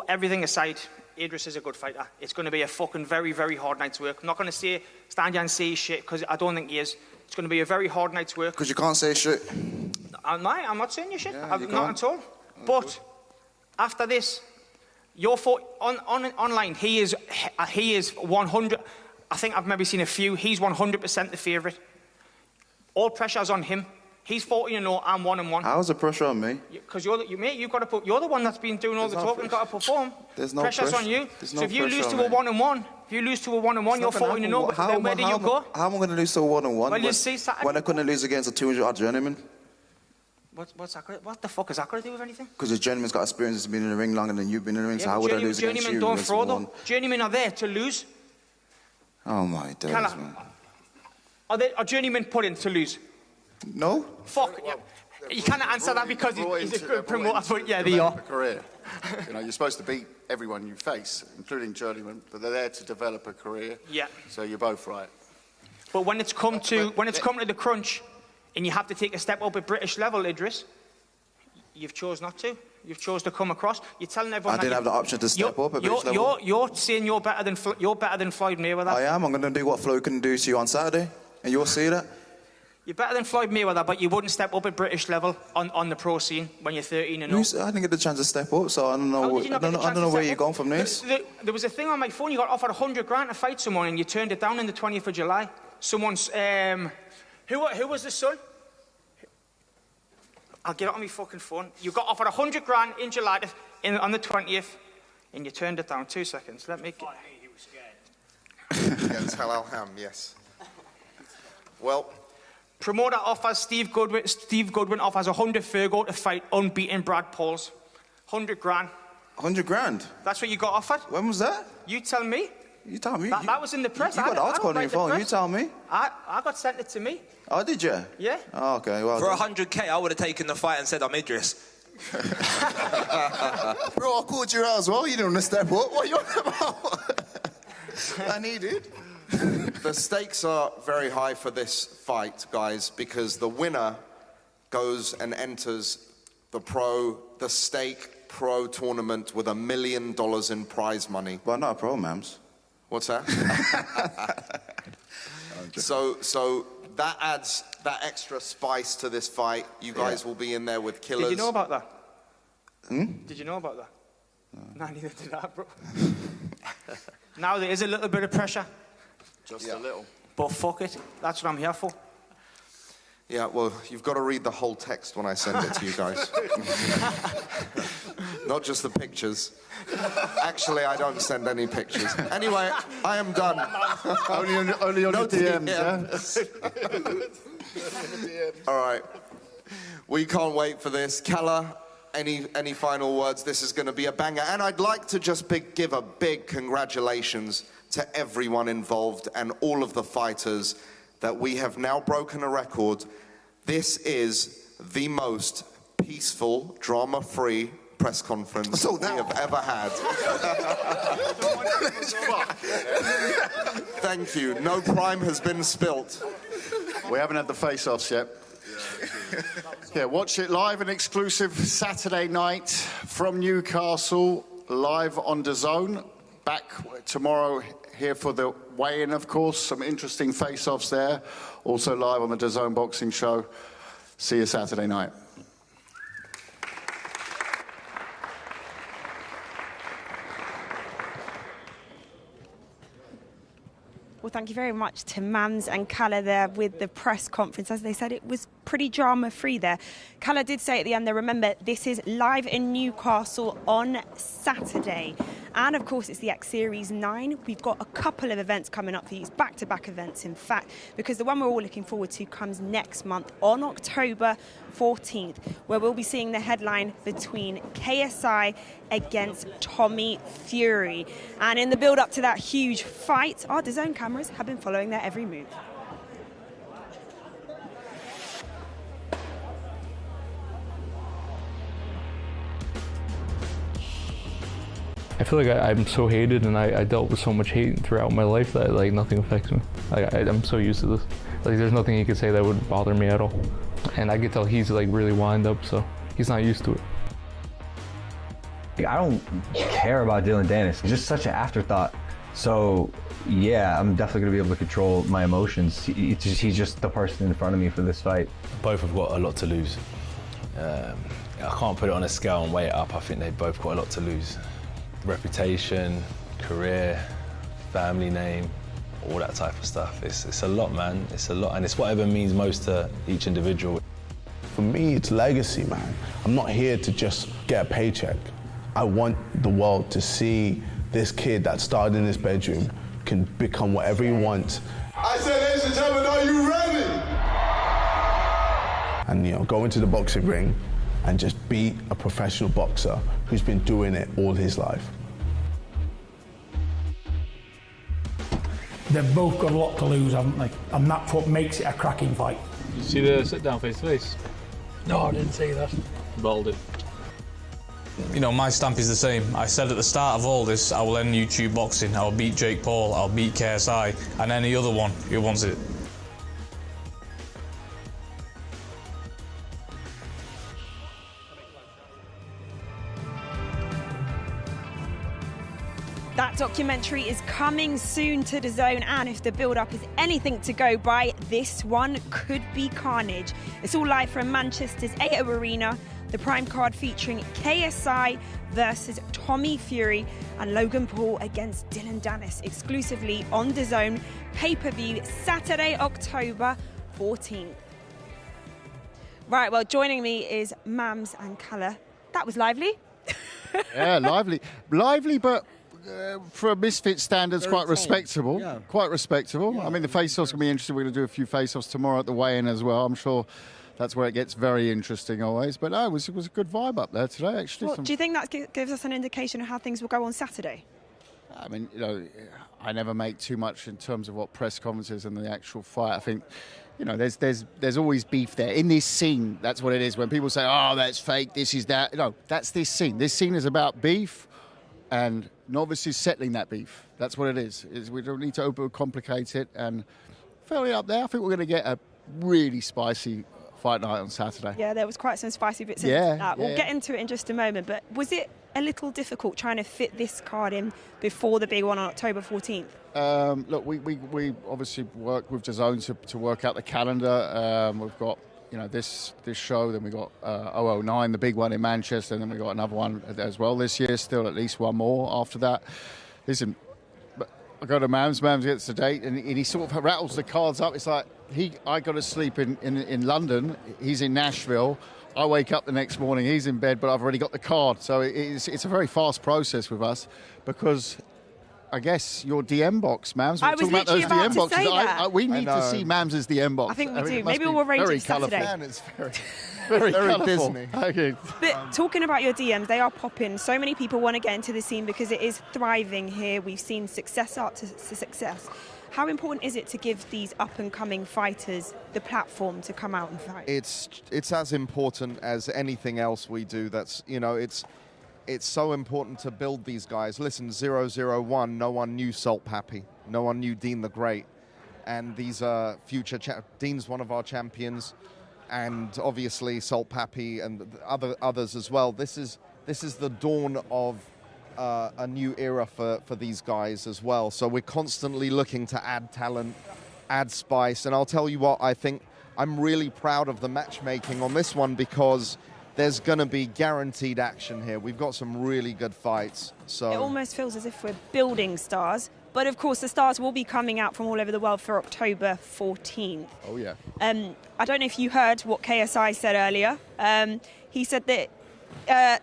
[SPEAKER 8] everything aside, Idris is a good fighter. It's going to be a fucking very, very hard night's work. I'm not going to stand here and say shit because I don't think he is. It's going to be a very hard night's work.
[SPEAKER 2] Because you can't say shit.
[SPEAKER 8] I'm not saying you shit.
[SPEAKER 2] Yeah, you
[SPEAKER 8] not at all. But after this, your online, he is 100. I think I've maybe seen a few. He's 100% the favourite. All pressure's on him. He's 14-0. I'm 1-1.
[SPEAKER 2] How's the pressure on me?
[SPEAKER 8] Because you're the one that's been doing all the talking, got to perform.
[SPEAKER 2] There's no
[SPEAKER 8] pressure's on you. So if you lose to a 1-1, you're 14-0. But then where do you go?
[SPEAKER 2] How am I going to lose to a 1-1?
[SPEAKER 8] Well, you see,
[SPEAKER 2] when I couldn't lose against a 200-odd journeyman?
[SPEAKER 8] What the fuck has that got to do with anything?
[SPEAKER 2] Because the journeyman's got experience, has been in the ring longer than you've been in the ring, so how would I lose against you?
[SPEAKER 8] Journeymen don't throw though. Journeymen are there to lose.
[SPEAKER 2] Oh my days, man.
[SPEAKER 8] Are journeymen put in to lose?
[SPEAKER 2] No.
[SPEAKER 8] Fuck. You can't answer that because he's a good promoter, but yeah, they are.
[SPEAKER 11] Career. You know, you're supposed to beat everyone you face, including journeymen, but they're there to develop a career.
[SPEAKER 8] Yeah.
[SPEAKER 11] So you're both right.
[SPEAKER 8] But when it's come to the crunch, and you have to take a step up at British level, Idris, you've chose not to. You've chose to come across. You're telling everyone.
[SPEAKER 2] I didn't have the option to step up at British level.
[SPEAKER 8] You're saying you're better than Floyd Mayweather.
[SPEAKER 2] I am. I'm going to do what Floyd couldn't do to you on Saturday, and you'll see that.
[SPEAKER 8] You're better than Floyd Mayweather, but you wouldn't step up at British level on the pro scene when you're 13-0.
[SPEAKER 2] I didn't get the chance to step up, so I don't know. I don't know where you're going from this.
[SPEAKER 8] There was a thing on my phone. You got offered $100,000 to fight someone, and you turned it down on the 20th of July. Someone's who was the son? I'll get it on my fucking phone. You got offered $100,000 in July on the 20th, and you turned it down. 2 seconds. Let me.
[SPEAKER 7] He was scared. Against Halal Ham, yes. Well.
[SPEAKER 8] Promoter offers Steve Goodwin offers $100,000 Virgo to fight unbeaten Brad Pauls. $100,000.
[SPEAKER 2] $100,000?
[SPEAKER 8] That's what you got offered.
[SPEAKER 2] When was that?
[SPEAKER 8] You tell me.
[SPEAKER 2] You tell me.
[SPEAKER 8] That was in the press.
[SPEAKER 2] You got the article on your phone. You tell me.
[SPEAKER 8] I got sent it to me.
[SPEAKER 2] Oh, did you?
[SPEAKER 8] Yeah.
[SPEAKER 2] Oh, okay. Well,
[SPEAKER 1] for $100K, I would have taken the fight and said I'm Idris.
[SPEAKER 2] Bro, I called you out as well. You didn't want to step up. What are you on about? I needed.
[SPEAKER 7] The stakes are very high for this fight, guys, because the winner goes and enters the stake pro tournament with $1 million in prize money.
[SPEAKER 2] Well, not a pro, mams.
[SPEAKER 7] What's that? So that adds that extra spice to this fight. You guys will be in there with killers.
[SPEAKER 8] Did you know about that? Did you know about that? No, neither did I, bro. Now there is a little bit of pressure.
[SPEAKER 11] Just a little.
[SPEAKER 8] But fuck it. That's what I'm here for.
[SPEAKER 7] Yeah, well, you've got to read the whole text when I send it to you guys. Not just the pictures. Actually, I don't send any pictures. Anyway, I am done.
[SPEAKER 11] only on your DMs,
[SPEAKER 7] yeah? All right. We can't wait for this. Callum, any final words? This is going to be a banger. And I'd like to just give a big congratulations to everyone involved and all of the fighters that we have now broken a record. This is the most peaceful, drama-free press conference we have ever had. Thank you. No crime has been spilt.
[SPEAKER 11] We haven't had the face-offs yet. Yeah, watch it live and exclusive Saturday night from Newcastle, live on DAZN. Back tomorrow here for the weigh-in, of course. Some interesting face-offs there. Also live on the DAZN Boxing Show. See you Saturday night.
[SPEAKER 10] Well, thank you very much to Mams and Kala there with the press conference. As they said, it was pretty drama-free there. Callum did say at the end there, remember, this is live in Newcastle on Saturday. And of course, it's the X Series 9. We've got a couple of events coming up for these, back-to-back events, in fact, because the one we're all looking forward to comes next month on October 14th, where we'll be seeing the headline between KSI against Tommy Fury. And in the build-up to that huge fight, our DAZN cameras have been following their every move.
[SPEAKER 13] I feel like I'm so hated, and I dealt with so much hate throughout my life that like nothing affects me. Like I'm so used to this. Like there's nothing he could say that would bother me at all. And I could tell he's like really wind up, so he's not used to it.
[SPEAKER 16] I don't care about Dylan Dennis. It's just such an afterthought. So yeah, I'm definitely gonna be able to control my emotions. He's just the person in front of me for this fight.
[SPEAKER 24] Both have got a lot to lose. I can't put it on a scale and weigh it up. I think they've both got a lot to lose. Reputation, career, family name, all that type of stuff. It's a lot, man. It's a lot, and it's whatever means most to each individual.
[SPEAKER 4] For me, it's legacy, man. I'm not here to just get a paycheck. I want the world to see this kid that started in his bedroom can become whatever he wants.
[SPEAKER 25] I said, ladies and gentlemen, are you ready?
[SPEAKER 4] And, you know, go into the boxing ring and just beat a professional boxer who's been doing it all his life.
[SPEAKER 26] They've both got a lot to lose, haven't they? And that's what makes it a cracking fight.
[SPEAKER 13] Did you see the sit down face to face?
[SPEAKER 26] No, I didn't see that.
[SPEAKER 13] Balled it.
[SPEAKER 27] You know, my stamp is the same. I said at the start of all this, I will end YouTube boxing. I'll beat Jake Paul, I'll beat KSI, and any other one who wants it.
[SPEAKER 10] That documentary is coming soon to DAZN, and if the build-up is anything to go by, this one could be carnage. It's all live from Manchester's AO Arena, the prime card featuring KSI versus Tommy Fury and Logan Paul against Dylan Dennis, exclusively on DAZN, pay-per-view Saturday, October 14th. Right, well, joining me is Mams and Callum. That was lively.
[SPEAKER 6] Yeah, lively, but for Misfits standards, quite respectable. Yeah. Quite respectable. Yeah. I mean, the face-offs can be interesting. We're going to do a few face-offs tomorrow at the weigh-in as well. I'm sure that's where it gets very interesting always. But no, it was a good vibe up there today, actually.
[SPEAKER 10] Well, do you think that gives us an indication of how things will go on Saturday?
[SPEAKER 6] I mean, you know, I never make too much in terms of what press conferences and the actual fight. I think, you know, there's always beef there. In this scene, that's what it is. When people say, oh, that's fake, this is that. No, that's this scene. This scene is about beef and novices settling that beef. That's what it is. We don't need to overcomplicate it. And fairly up there, I think we're going to get a really spicy fight night on Saturday.
[SPEAKER 10] Yeah, there was quite some spicy bits in that. We'll get into it in just a moment. But was it a little difficult trying to fit this card in before the big one on October 14th?
[SPEAKER 6] Look, we obviously work with DAZN to work out the calendar. We've got, you know, this show, then we got 009, the big one in Manchester, and then we got another one as well this year, still at least one more after that. Listen, I go to Mams gets the date, and he sort of rattles the cards up. It's like, I got to sleep in London, he's in Nashville, I wake up the next morning, he's in bed, but I've already got the card. So it's a very fast process with us, because I guess your DM box, Mams. We're talking about those DM boxes. We need to see Mams' DM box.
[SPEAKER 10] I think we do. Maybe we'll arrange it Saturday.
[SPEAKER 6] Man, it's very colourful.
[SPEAKER 10] Disney. Okay. But talking about your DMs, they are popping. So many people want to get into the scene because it is thriving here. We've seen success up to success. How important is it to give these up-and-coming fighters the platform to come out and fight?
[SPEAKER 7] It's as important as anything else we do. That's, you know, it's so important to build these guys. Listen, 001, no one knew Salt Pappy. No one knew Dean the Great. And these are future... Dean's one of our champions. And obviously Salt Pappy and others as well. This is the dawn of a new era for these guys as well. So we're constantly looking to add talent, add spice. And I'll tell you what, I think I'm really proud of the matchmaking on this one, because there's going to be guaranteed action here. We've got some really good fights. So
[SPEAKER 10] it almost feels as if we're building stars But of course, the stars will be coming out from all over the world for October 14th.
[SPEAKER 4] Oh, yeah.
[SPEAKER 10] I don't know if you heard what KSI said earlier. He said that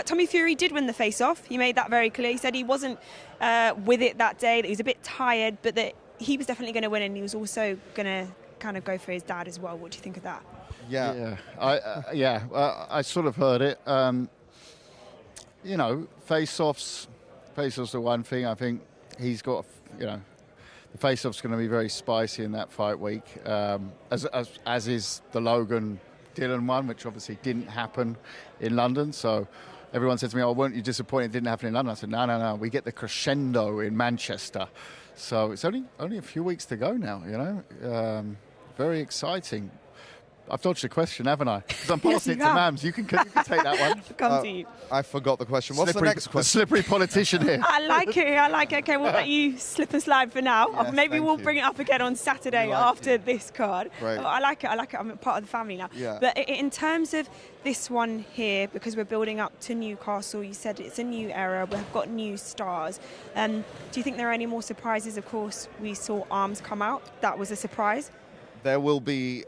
[SPEAKER 10] Tommy Fury did win the face-off. He made that very clear. He said he wasn't with it that day, that he was a bit tired, but that he was definitely going to win, and he was also going to kind of go for his dad as well. What do you think of that?
[SPEAKER 6] Yeah. I sort of heard it. You know, face-offs are one thing. I think he's got, you know, the face-off's going to be very spicy in that fight week, as is the Logan Dylan one, which obviously didn't happen in London. So everyone said to me, "Oh, weren't you disappointed it didn't happen in London?" I said, no. We get the crescendo in Manchester. So it's only a few weeks to go now, you know. Very exciting. I've dodged a question, haven't I? Because I'm passing it to Mams. You can take that one.
[SPEAKER 10] Come to you.
[SPEAKER 7] I forgot the question. What's the next question?
[SPEAKER 6] The slippery politician here.
[SPEAKER 10] I like it. Okay, we'll let you slip and slide for now.
[SPEAKER 7] Yes,
[SPEAKER 10] maybe we'll bring it up again on Saturday after this card.
[SPEAKER 7] Right.
[SPEAKER 10] I like it. I'm a part of the family now.
[SPEAKER 7] Yeah.
[SPEAKER 10] But in terms of this one here, because we're building up to Newcastle, you said it's a new era. We've got new stars. Do you think there are any more surprises? Of course, we saw Arms come out. That was a surprise.
[SPEAKER 7] There will be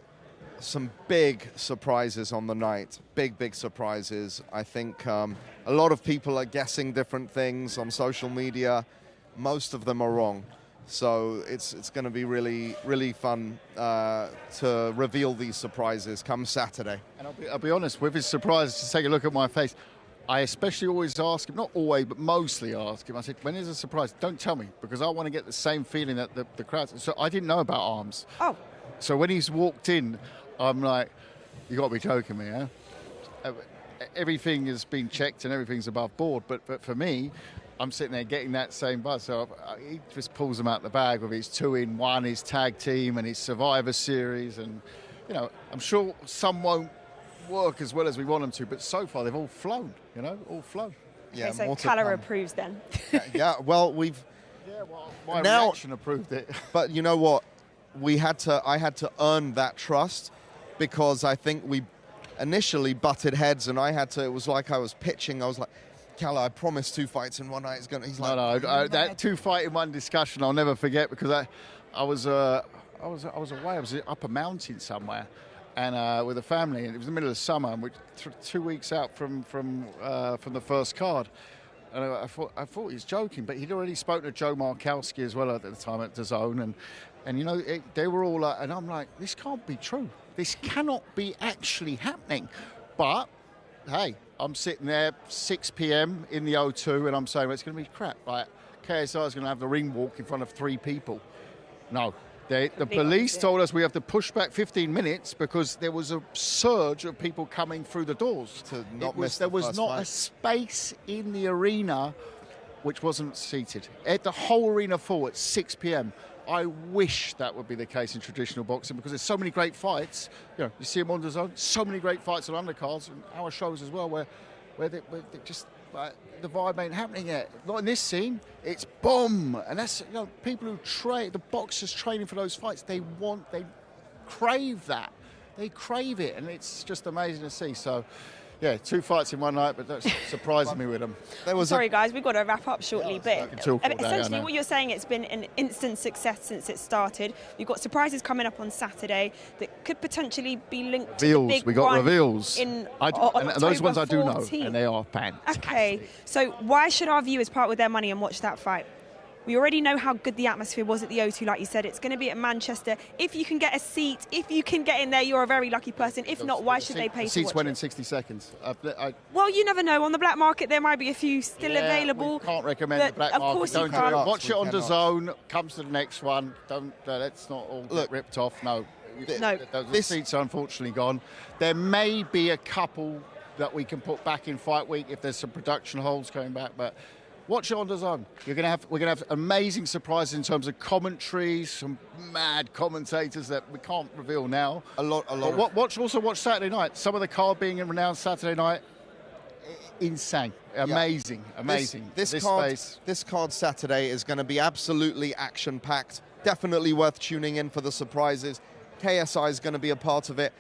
[SPEAKER 7] some big surprises on the night. Big surprises. I think a lot of people are guessing different things on social media. Most of them are wrong. So it's going to be really fun to reveal these surprises come Saturday.
[SPEAKER 6] And I'll be honest, with his surprise, just take a look at my face. I especially always ask him, not always, but mostly ask him. I said, when is a surprise? Don't tell me, because I want to get the same feeling that the crowd. So I didn't know about Arms.
[SPEAKER 10] Oh.
[SPEAKER 6] So when he's walked in, I'm like, you got to be joking me, huh? Everything has been checked and everything's above board, but for me, I'm sitting there getting that same buzz. So he just pulls them out the bag with his 2-in-1, his tag team, and his Survivor Series, and you know, I'm sure some won't work as well as we want them to, but so far they've all flown. You know, all flown.
[SPEAKER 10] Yeah. Okay, so Callum approves then.
[SPEAKER 7] Yeah. Well,
[SPEAKER 6] my reaction approved it.
[SPEAKER 7] But you know what? I had to earn that trust, because I think we initially butted heads, and it was like I was pitching. I was like, Cal, I promised 2 fights in one night. He's like,
[SPEAKER 6] no, that 2 fight in one discussion I'll never forget, because I was away. I was up a mountain somewhere, and with a family, and it was the middle of summer, and we're 2 weeks out from the first card. And I thought he was joking, but he'd already spoken to Joe Markowski as well at the time at DAZN, and you know, they were all and I'm like, this can't be true. This cannot be actually happening. But hey, I'm sitting there 6 p.m. in the O2, and I'm saying, well, it's going to be crap. Right? KSI is going to have the ring walk in front of 3 people. No. The police told us we have to push back 15 minutes because there was a surge of people coming through the doors. There was not a space in the arena which wasn't seated. The whole arena full at 6 p.m. I wish that would be the case in traditional boxing, because there's so many great fights. You know, you see them on DAZN. So many great fights on undercards and our shows as well, where they just the vibe ain't happening yet. Not in this scene. It's boom, and that's, you know, people who train, the boxers training for those fights. They crave that. They crave it, and it's just amazing to see. So, yeah, 2 fights in one night, but that's surprising me with them.
[SPEAKER 10] Sorry, guys, we've got to wrap up shortly. But essentially,
[SPEAKER 6] day,
[SPEAKER 10] what you're saying, it's been an instant success since it started. You've got surprises coming up on Saturday that could potentially be linked to the big
[SPEAKER 6] we got
[SPEAKER 10] one
[SPEAKER 6] reveals.
[SPEAKER 10] In
[SPEAKER 6] and those ones I do know,
[SPEAKER 10] 14th.
[SPEAKER 6] and they are fantastic.
[SPEAKER 10] Okay, so why should our viewers part with their money and watch that fight? We already know how good the atmosphere was at the O2, like you said. It's going to be at Manchester. If you can get a seat, if you can get in there, you're a very lucky person. If not, why should they pay to watch
[SPEAKER 6] seats went
[SPEAKER 10] it?
[SPEAKER 6] in 60 seconds.
[SPEAKER 10] Well, you never know. On the black market, there might be a few still available.
[SPEAKER 6] We can't recommend the black market.
[SPEAKER 10] Course
[SPEAKER 6] Don't
[SPEAKER 10] you can't.
[SPEAKER 6] do it. Watch it on DAZN. Comes to the next one. Don't. Let's not all get ripped off. No. The seats are unfortunately gone. There may be a couple that we can put back in fight week if there's some production holds coming back, but watch it on DAZN. We're gonna have amazing surprises in terms of commentaries, some mad commentators that we can't reveal now.
[SPEAKER 7] A lot.
[SPEAKER 6] Watch Saturday night. Some of the card being announced Saturday night. Insane, amazing.
[SPEAKER 7] This card Saturday is going to be absolutely action-packed. Definitely worth tuning in for the surprises. KSI is going to be a part of it,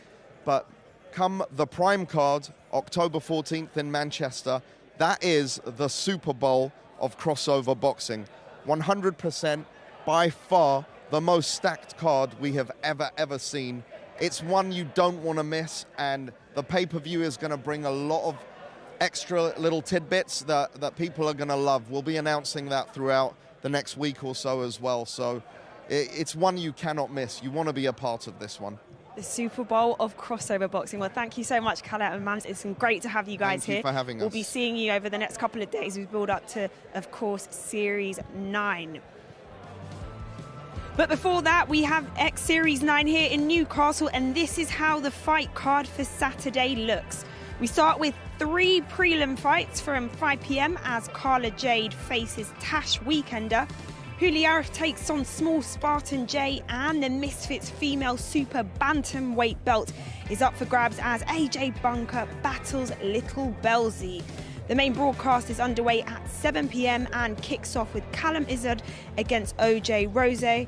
[SPEAKER 7] but come the prime card, October 14th in Manchester. That is the Super Bowl of crossover boxing. 100%, by far the most stacked card we have ever seen. It's one you don't want to miss, and the pay-per-view is going to bring a lot of extra little tidbits that people are going to love. We'll be announcing that throughout the next week or so as well. So it's one you cannot miss. You want to be a part of this one.
[SPEAKER 10] The Super Bowl of crossover boxing. Well, thank you so much, Callum and Mans. It's been great to have you guys here.
[SPEAKER 7] Thank you for having us.
[SPEAKER 10] We'll be seeing you over the next couple of days. We build up to, of course, Series 9. But before that, we have X Series 9 here in Newcastle, and this is how the fight card for Saturday looks. We start with 3 prelim fights from 5 p.m. as Carla Jade faces Tash Weekender. Juliarif takes on Small Spartan J, and the Misfits female super bantamweight belt is up for grabs as AJ Bunker battles Little Belzy. The main broadcast is underway at 7 p.m. and kicks off with Callum Izzard against OJ Rose.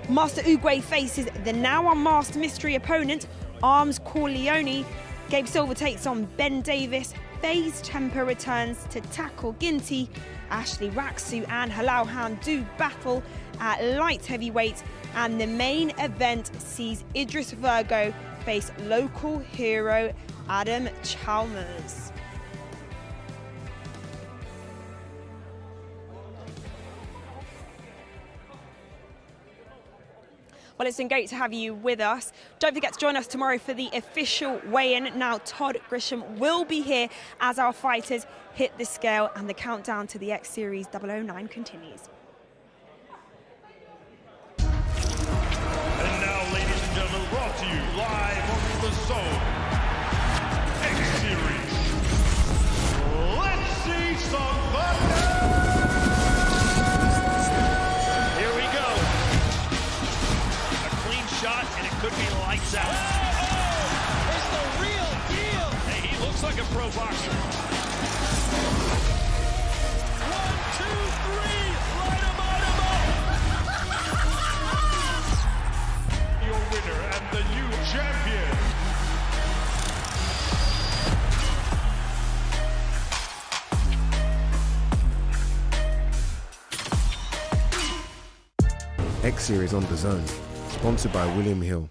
[SPEAKER 10] Master Uguay faces the now unmasked mystery opponent, Arms Corleone. Gabe Silva takes on Ben Davis. FaZe Temper returns to tackle Ginty. Ashley Raksu and Halal Hound do battle at light heavyweight. And the main event sees Idris Virgo face local hero Adam Chalmers. Well, it's been great to have you with us. Don't forget to join us tomorrow for the official weigh-in. Now, Todd Grisham will be here as our fighters hit the scale, and the countdown to the X Series 009 continues.
[SPEAKER 12] And now, ladies and gentlemen, brought to you live from the zone, X Series. Let's see some thunder! Here we go. A clean shot, and it could be lights out. Oh, it's the real deal. Hey, he looks like a pro boxer. 1, 2, 3, light him up. Your winner and the new champion.
[SPEAKER 14] X Series on DAZN, sponsored by William Hill.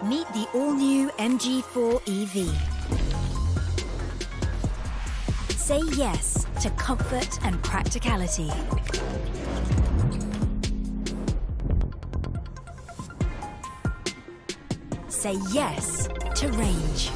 [SPEAKER 15] Meet the all-new MG4 EV. Say yes to comfort and practicality. Say yes to range.